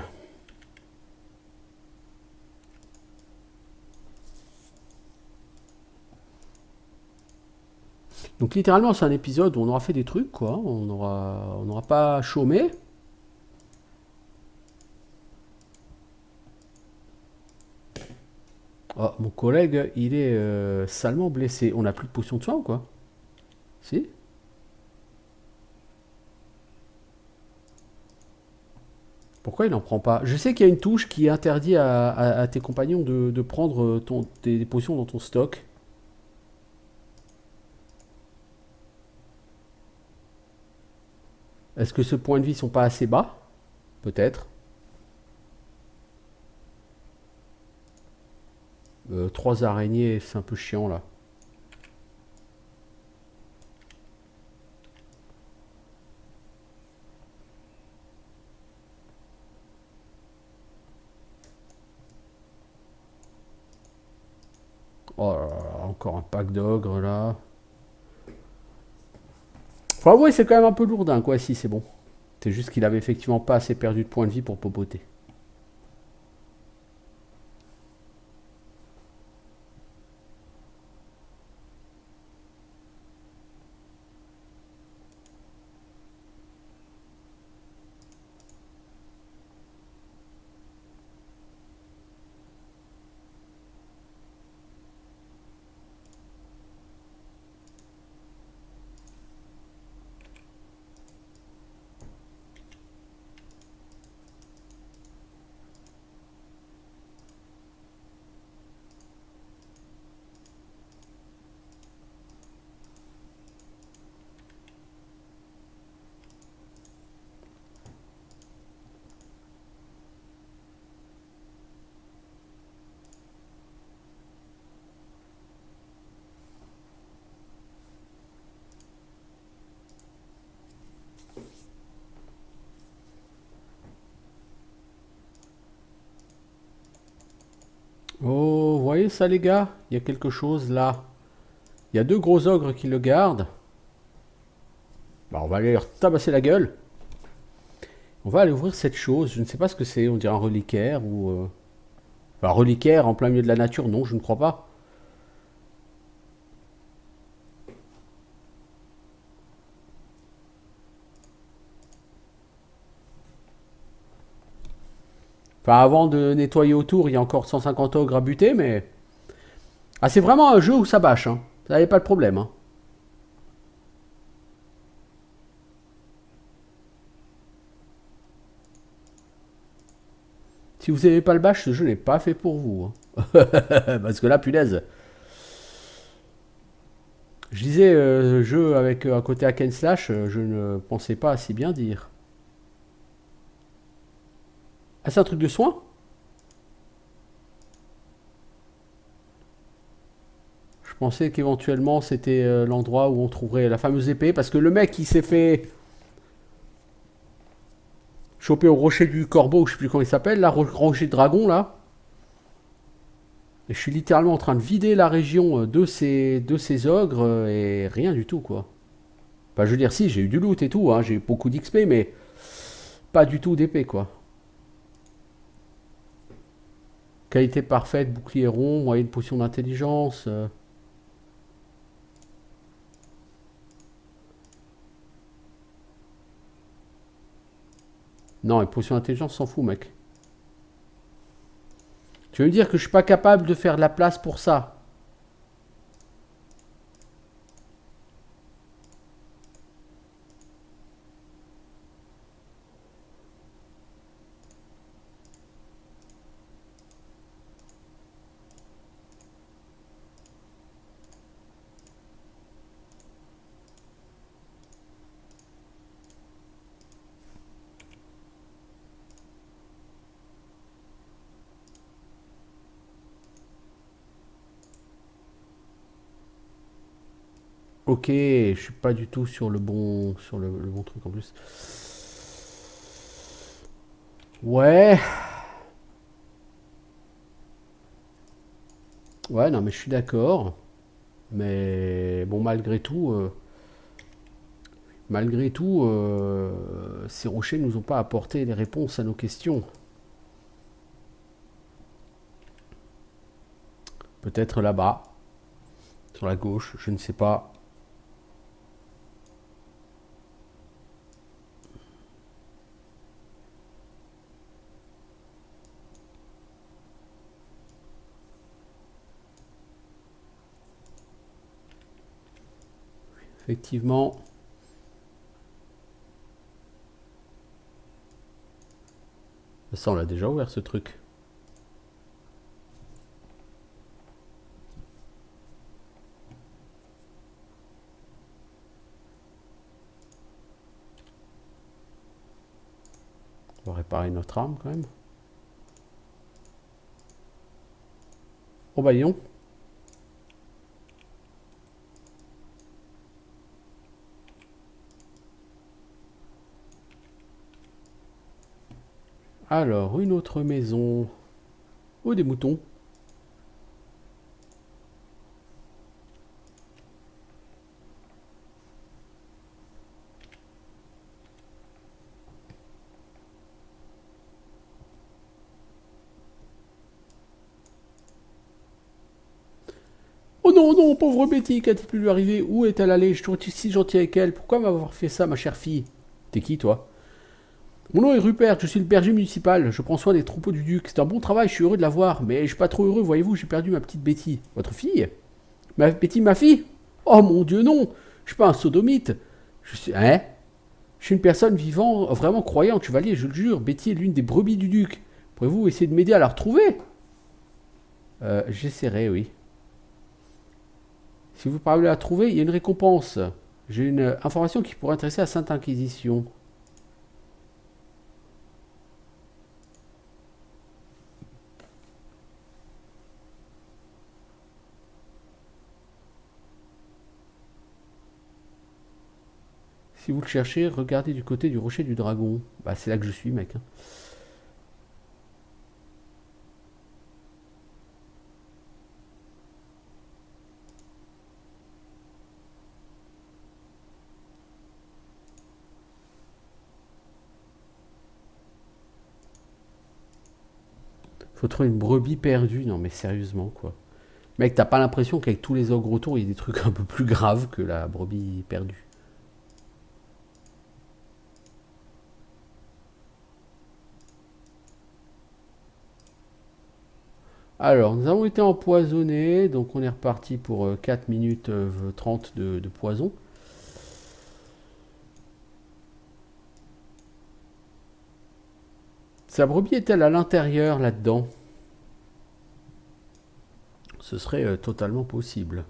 S1: Donc littéralement c'est un épisode où on aura fait des trucs, quoi. On aura pas chômé. Oh, mon collègue, il est salement blessé. On n'a plus de potion de soin ou quoi? Si. Pourquoi il n'en prend pas? Je sais qu'il y a une touche qui interdit à tes compagnons de prendre tes potions dans ton stock. Est-ce que ce point de vie sont pas assez bas? Peut-être. 3 araignées, c'est un peu chiant là. Oh là là, encore un pack d'ogres là. Faut avouer, c'est quand même un peu lourdin, quoi. Si, c'est bon. C'est juste qu'il avait effectivement pas assez perdu de points de vie pour popoter. Oh, vous voyez ça, les gars? Il y a quelque chose là. Il y a deux gros ogres qui le gardent. Bah, on va aller leur tabasser la gueule. On va aller ouvrir cette chose. Je ne sais pas ce que c'est. On dirait un reliquaire ou. Un reliquaire en plein milieu de la nature. Non, je ne crois pas. Enfin, avant de nettoyer autour, il y a encore 150 ogres à buter, mais. Ah, c'est vraiment un jeu où ça bâche, hein. Ça n'avait pas de problème, hein. Si vous n'aimez pas le bâche, ce jeu n'est pas fait pour vous, hein. Parce que là, punaise. Je disais jeu avec un côté hack and slash, je ne pensais pas si bien dire. Ah, c'est un truc de soin? Je pensais qu'éventuellement c'était l'endroit où on trouverait la fameuse épée, parce que le mec il s'est fait choper au rocher du corbeau, je sais plus comment il s'appelle, la rocher de dragon là. Et je suis littéralement en train de vider la région de ces ogres et rien du tout quoi. Enfin, je veux dire, si, j'ai eu du loot et tout, hein, j'ai eu beaucoup d'XP, mais pas du tout d'épée quoi. Qualité parfaite, bouclier rond, moyenne potion d'intelligence. Non, et potion d'intelligence, s'en fout, mec. Tu veux me dire que je suis pas capable de faire de la place pour ça? Ok, je suis pas du tout sur le bon truc en plus. Ouais, ouais, non, mais je suis d'accord. Mais bon, malgré tout, ces rochers nous ont pas apporté les réponses à nos questions. Peut-être là-bas, sur la gauche, je ne sais pas. Effectivement, ça on l'a déjà ouvert ce truc. On va réparer notre arme quand même. Oh bah non. Alors, une autre maison. Oh, des moutons. non, non, pauvre Betty, qu'a-t-il pu lui arriver? Où est-elle allée? Je suis si gentil avec elle. Pourquoi m'avoir fait ça, ma chère fille? T'es qui, toi? Mon nom est Rupert, je suis le berger municipal. Je prends soin des troupeaux du duc. C'est un bon travail, je suis heureux de la voir. Mais je suis pas trop heureux, voyez-vous, j'ai perdu ma petite Betty. Votre fille? Betty, ma fille? Oh mon Dieu, non! Je suis pas un sodomite. Je suis. Hein? Je suis une personne vivant, vraiment croyante, chevalier, je le jure. Betty est l'une des brebis du duc. Pourriez-vous essayer de m'aider à la retrouver? J'essaierai, oui. Si vous parvenez à la trouver, il y a une récompense. J'ai une information qui pourrait intéresser la Sainte Inquisition. Si vous le cherchez, regardez du côté du rocher du dragon. Bah, c'est là que je suis, mec. Hein. Faut trouver une brebis perdue. Non, mais sérieusement, quoi. Mec, t'as pas l'impression qu'avec tous les ogres autour, il y a des trucs un peu plus graves que la brebis perdue. Alors, nous avons été empoisonnés, donc on est reparti pour 4 minutes 30 de poison. Sa brebis est-elle à l'intérieur là-dedans? Ce serait totalement possible.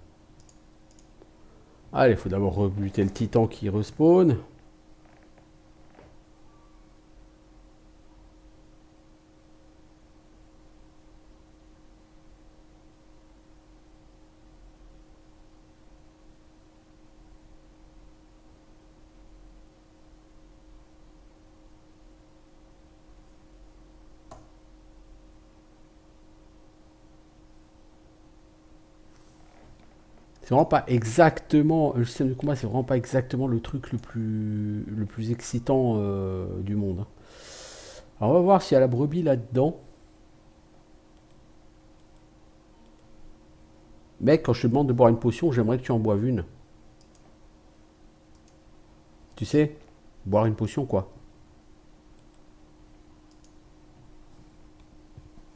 S1: Allez, il faut d'abord rebuter le titan qui respawn. C'est vraiment pas exactement. Le système de combat, c'est vraiment pas exactement le truc le plus excitant du monde. Hein. Alors, on va voir s'il y a la brebis là-dedans. Mec, quand je te demande de boire une potion, j'aimerais que tu en boives une. Tu sais, boire une potion, quoi.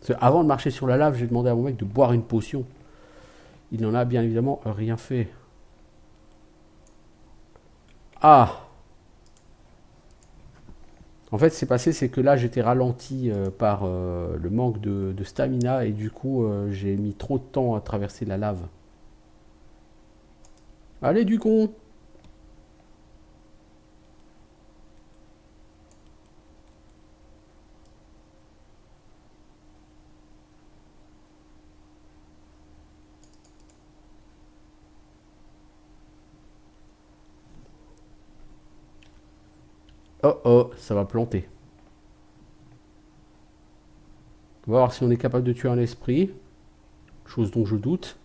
S1: Parce que avant de marcher sur la lave, j'ai demandé à mon mec de boire une potion. Il n'en a bien évidemment rien fait. Ah! En fait, ce qui s'est passé, c'est que là, j'étais ralenti par le manque de stamina et du coup, j'ai mis trop de temps à traverser la lave. Allez, du con! Oh oh, ça va planter. On va voir si on est capable de tuer un esprit. Chose dont je doute.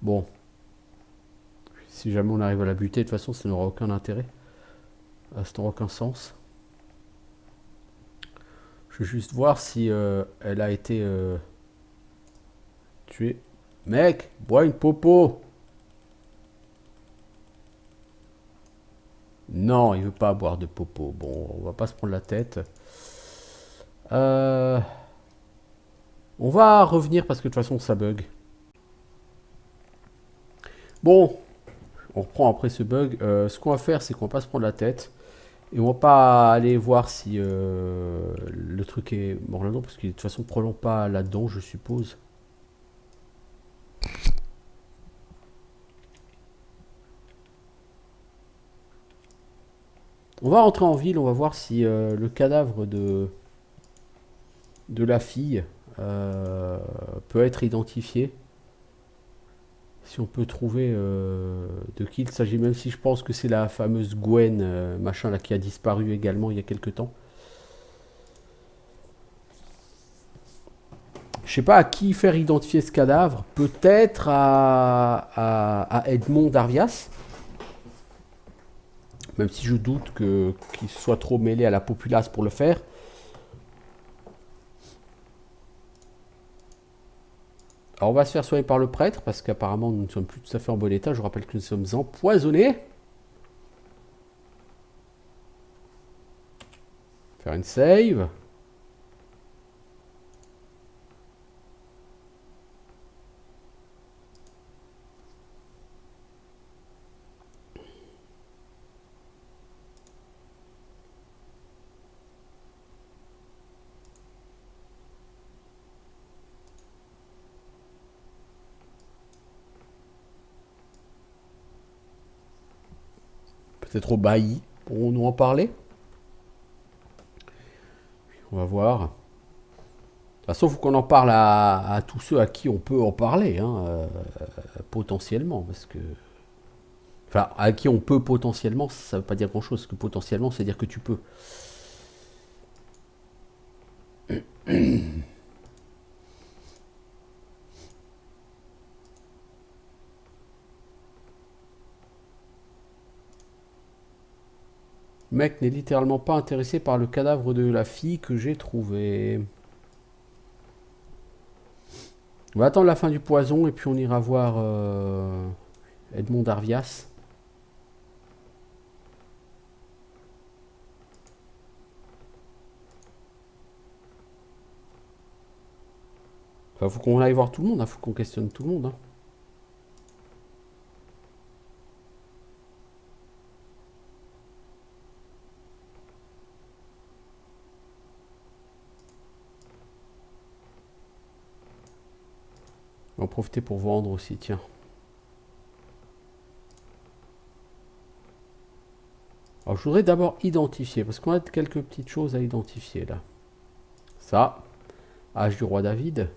S1: Bon, si jamais on arrive à la buter, de toute façon, ça n'aura aucun intérêt. Ça n'aura aucun sens. Je vais juste voir si elle a été tuée. Mec, bois une popo! Non, il veut pas boire de popo. Bon, on va pas se prendre la tête. Euh, On va revenir parce que de toute façon, ça bug. Bon, on reprend après ce bug. Ce qu'on va faire, c'est qu'on va pas se prendre la tête. Et on va pas aller voir si le truc est mort là-dedans, parce qu'il est de toute façon probablement pas là-dedans, je suppose. On va rentrer en ville, on va voir si le cadavre de la fille peut être identifié. Si on peut trouver de qui il s'agit, même si je pense que c'est la fameuse Gwen, machin là, qui a disparu également il y a quelques temps. Je sais pas à qui faire identifier ce cadavre. Peut-être à Edmond Darvias. Même si je doute qu'il soit trop mêlé à la populace pour le faire. Alors on va se faire soigner par le prêtre, parce qu'apparemment nous ne sommes plus tout à fait en bon état. Je vous rappelle que nous sommes empoisonnés. Faire une save. Peut-être au bailli. Pourrons-nous en parler? On va voir. De toute façon, il faut qu'on en parle à tous ceux à qui on peut en parler, hein, potentiellement. Parce que. Enfin, à qui on peut potentiellement, ça ne veut pas dire grand-chose. Parce que potentiellement, c'est dire que tu peux. Le mec n'est littéralement pas intéressé par le cadavre de la fille que j'ai trouvé. On va attendre la fin du poison et puis on ira voir Edmond Darvias. Enfin, faut qu'on aille voir tout le monde, hein, faut qu'on questionne tout le monde. Hein. On va en profiter pour vendre aussi, tiens. Alors, je voudrais d'abord identifier, parce qu'on a quelques petites choses à identifier là. Ça, âge du roi David.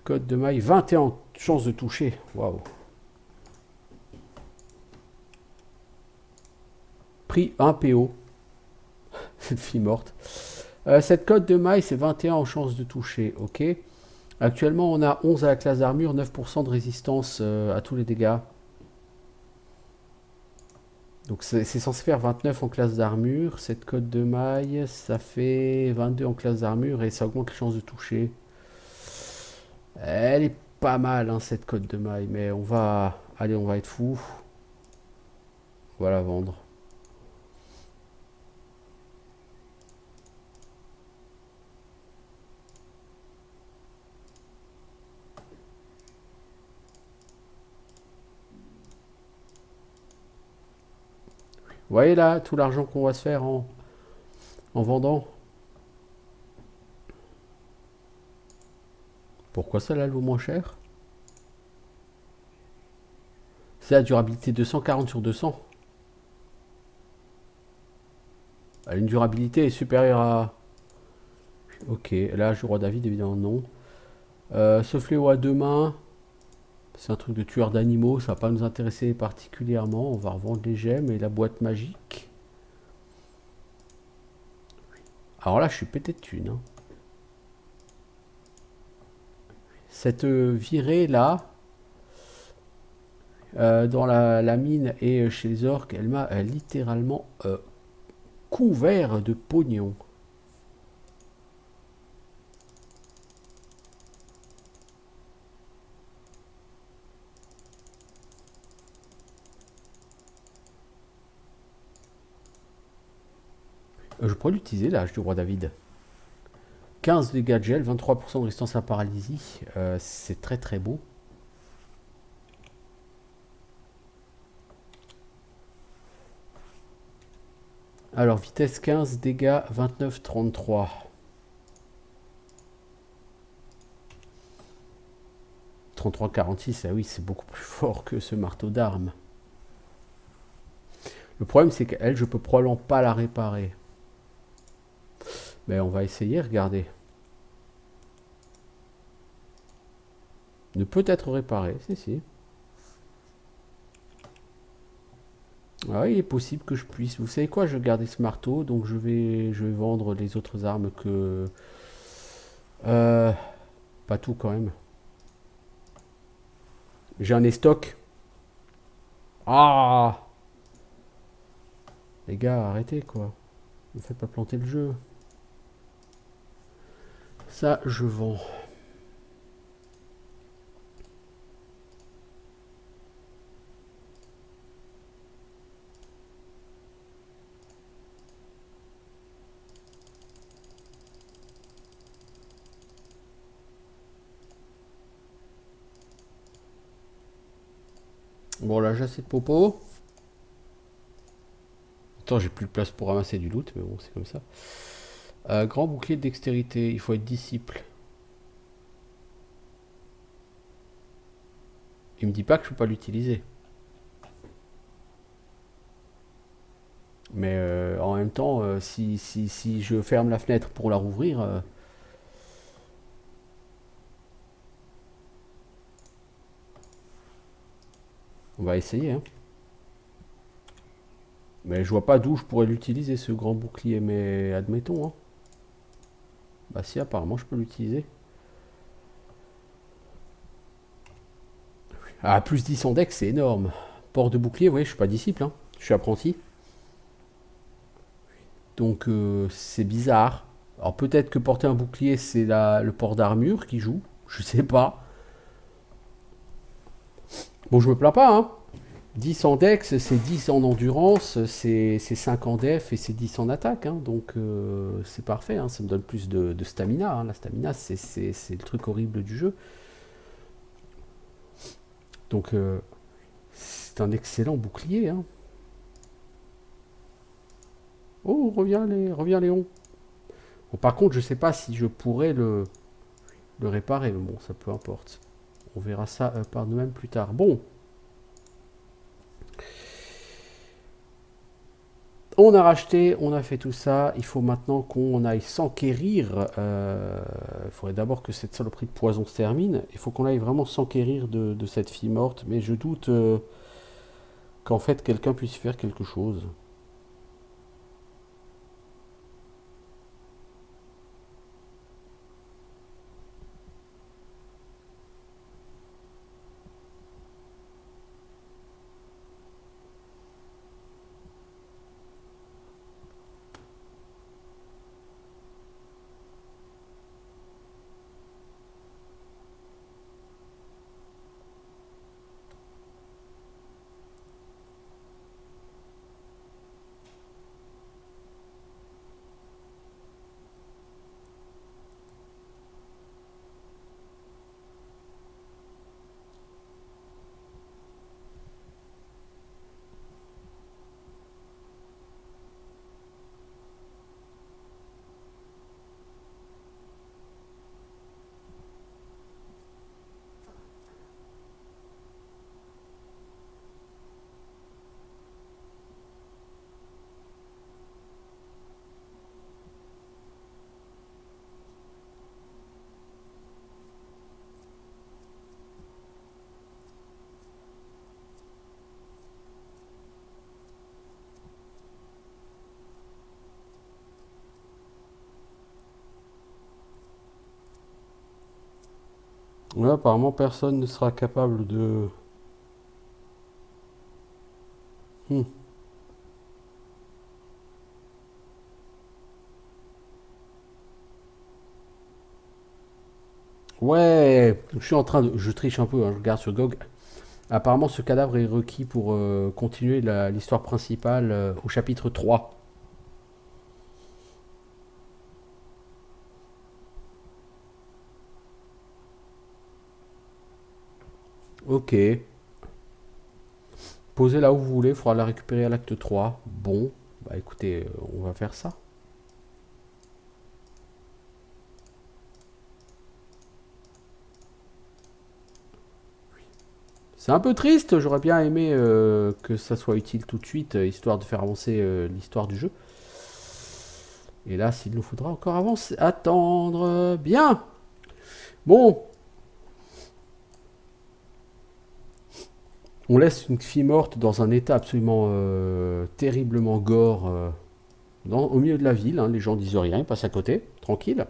S1: Code de maille, 21 chances de toucher. Waouh. Prix 1 PO. Cette fille morte. Cette cote de maille, c'est 21 en chance de toucher. Ok. Actuellement, on a 11 à la classe d'armure, 9% de résistance à tous les dégâts. Donc c'est censé faire 29 en classe d'armure. Cette cote de maille, ça fait 22 en classe d'armure et ça augmente les chances de toucher. Elle est pas mal, hein, cette cote de maille, mais on va... Allez, on va être fou. On va la vendre. Vous voyez là, tout l'argent qu'on va se faire en vendant. Pourquoi ça là, elle vaut moins cher? C'est la durabilité 240 sur 200. Elle a une durabilité supérieure à... Ok, là, je roi David, évidemment, non. Ce fléau à deux mains, c'est un truc de tueur d'animaux, ça va pas nous intéresser particulièrement. On va revendre les gemmes et la boîte magique. Alors là, je suis pété de thunes. Hein. Cette virée là, dans la mine et chez les orques, elle m'a littéralement couvert de pognon. Je pourrais l'utiliser l'âge du roi David. 15 dégâts de gel, 23% de résistance à la paralysie. C'est très très beau. Alors, vitesse 15, dégâts 29, 33. 33, 46, ah oui, c'est beaucoup plus fort que ce marteau d'armes. Le problème, c'est qu'elle, je peux probablement pas la réparer. Mais on va essayer, regardez. Ne peut être réparé, si. Ah, il est possible que je puisse. Vous savez quoi, je vais garder ce marteau, donc je vais vendre les autres armes que... Euh, pas tout quand même. J'ai un stock. Ah, les gars, arrêtez quoi. Ne faites pas planter le jeu. Ça, je vends. Bon, là, j'ai assez de popo. Attends, j'ai plus de place pour ramasser du loot, mais bon, c'est comme ça. Grand bouclier de dextérité, il faut être disciple. Il me dit pas que je peux pas l'utiliser. Mais en même temps, si je ferme la fenêtre pour la rouvrir, on va essayer. Hein. Mais je vois pas d'où je pourrais l'utiliser, ce grand bouclier. Mais admettons. Hein. Bah si, apparemment, je peux l'utiliser. Ah, plus 10 en deck, c'est énorme. Port de bouclier, oui, je suis pas disciple. Hein. Je suis apprenti. Donc, c'est bizarre. Alors, peut-être que porter un bouclier, c'est le port d'armure qui joue. Je sais pas. Bon, je me plains pas, hein. 10 en dex, c'est 10 en endurance, c'est 5 en def et c'est 10 en attaque. Hein. Donc c'est parfait, hein. Ça me donne plus de stamina. Hein. La stamina, c'est le truc horrible du jeu. Donc c'est un excellent bouclier. Hein. Oh, reviens Léon. Bon, par contre, je sais pas si je pourrais le réparer, mais bon, ça peu importe. On verra ça par nous-mêmes plus tard. Bon, on a racheté, on a fait tout ça. Il faut maintenant qu'on aille s'enquérir. Il faudrait d'abord que cette saloperie de poison se termine. Il faut qu'on aille vraiment s'enquérir de cette fille morte. Mais je doute qu'en fait quelqu'un puisse faire quelque chose. Ouais, apparemment personne ne sera capable de... Hmm. Ouais, je suis en train de... Je triche un peu, hein, je regarde sur GOG. Apparemment ce cadavre est requis pour continuer l'histoire principale au chapitre 3. Ok. Posez là où vous voulez, il faudra la récupérer à l'acte 3. Bon, Bah écoutez, on va faire ça. C'est un peu triste, j'aurais bien aimé que ça soit utile tout de suite, histoire de faire avancer l'histoire du jeu. Et là, s'il nous faudra encore avancer, attendre. Bien. Bon, on laisse une fille morte dans un état absolument terriblement gore au milieu de la ville. Hein. Les gens disent rien, ils passent à côté, tranquille.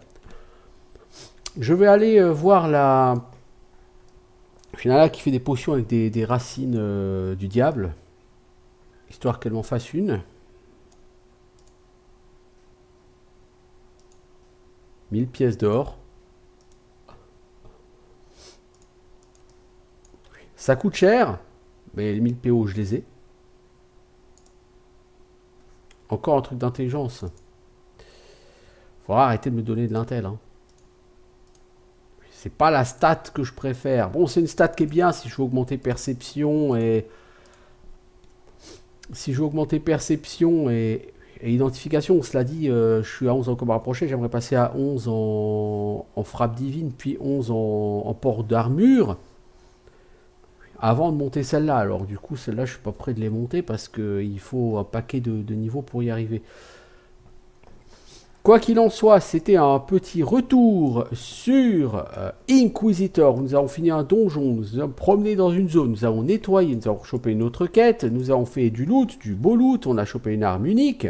S1: Je vais aller voir la finale qui fait des potions avec des racines du diable, histoire qu'elle m'en fasse une. 1000 pièces d'or. Ça coûte cher, mais les 1000 PO, je les ai. Encore un truc d'intelligence. Faudra arrêter de me donner de l'intel. Hein. C'est pas la stat que je préfère. Bon, c'est une stat qui est bien si je veux augmenter perception et... Si je veux augmenter perception et identification, cela dit, je suis à 11 en combat rapproché, j'aimerais passer à 11 en frappe divine, puis 11 en port d'armure, avant de monter celle-là. Alors du coup, celle-là, je suis pas prêt de les monter parce qu'il faut un paquet de niveaux pour y arriver. Quoi qu'il en soit, c'était un petit retour sur Inquisitor. Nous avons fini un donjon, nous nous avons promené dans une zone, nous avons nettoyé, nous avons chopé une autre quête, nous avons fait du loot, du beau loot, on a chopé une arme unique.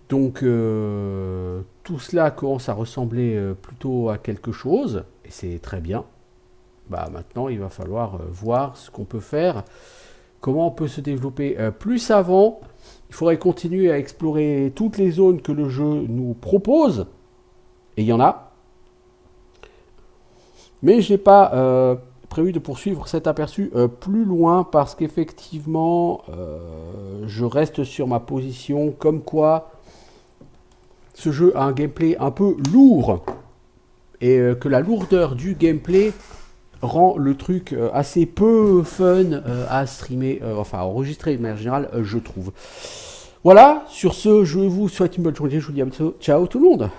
S1: Donc tout cela commence à ressembler plutôt à quelque chose, et c'est très bien. Bah maintenant, il va falloir voir ce qu'on peut faire. Comment on peut se développer plus avant. Il faudrait continuer à explorer toutes les zones que le jeu nous propose. Et il y en a. Mais je n'ai pas prévu de poursuivre cet aperçu plus loin parce qu'effectivement, je reste sur ma position comme quoi ce jeu a un gameplay un peu lourd. Et que la lourdeur du gameplay rend le truc assez peu fun à streamer, enfin à enregistrer de manière générale, je trouve. Voilà, sur ce, je vous souhaite une bonne journée, je vous dis à bientôt. Ciao tout le monde!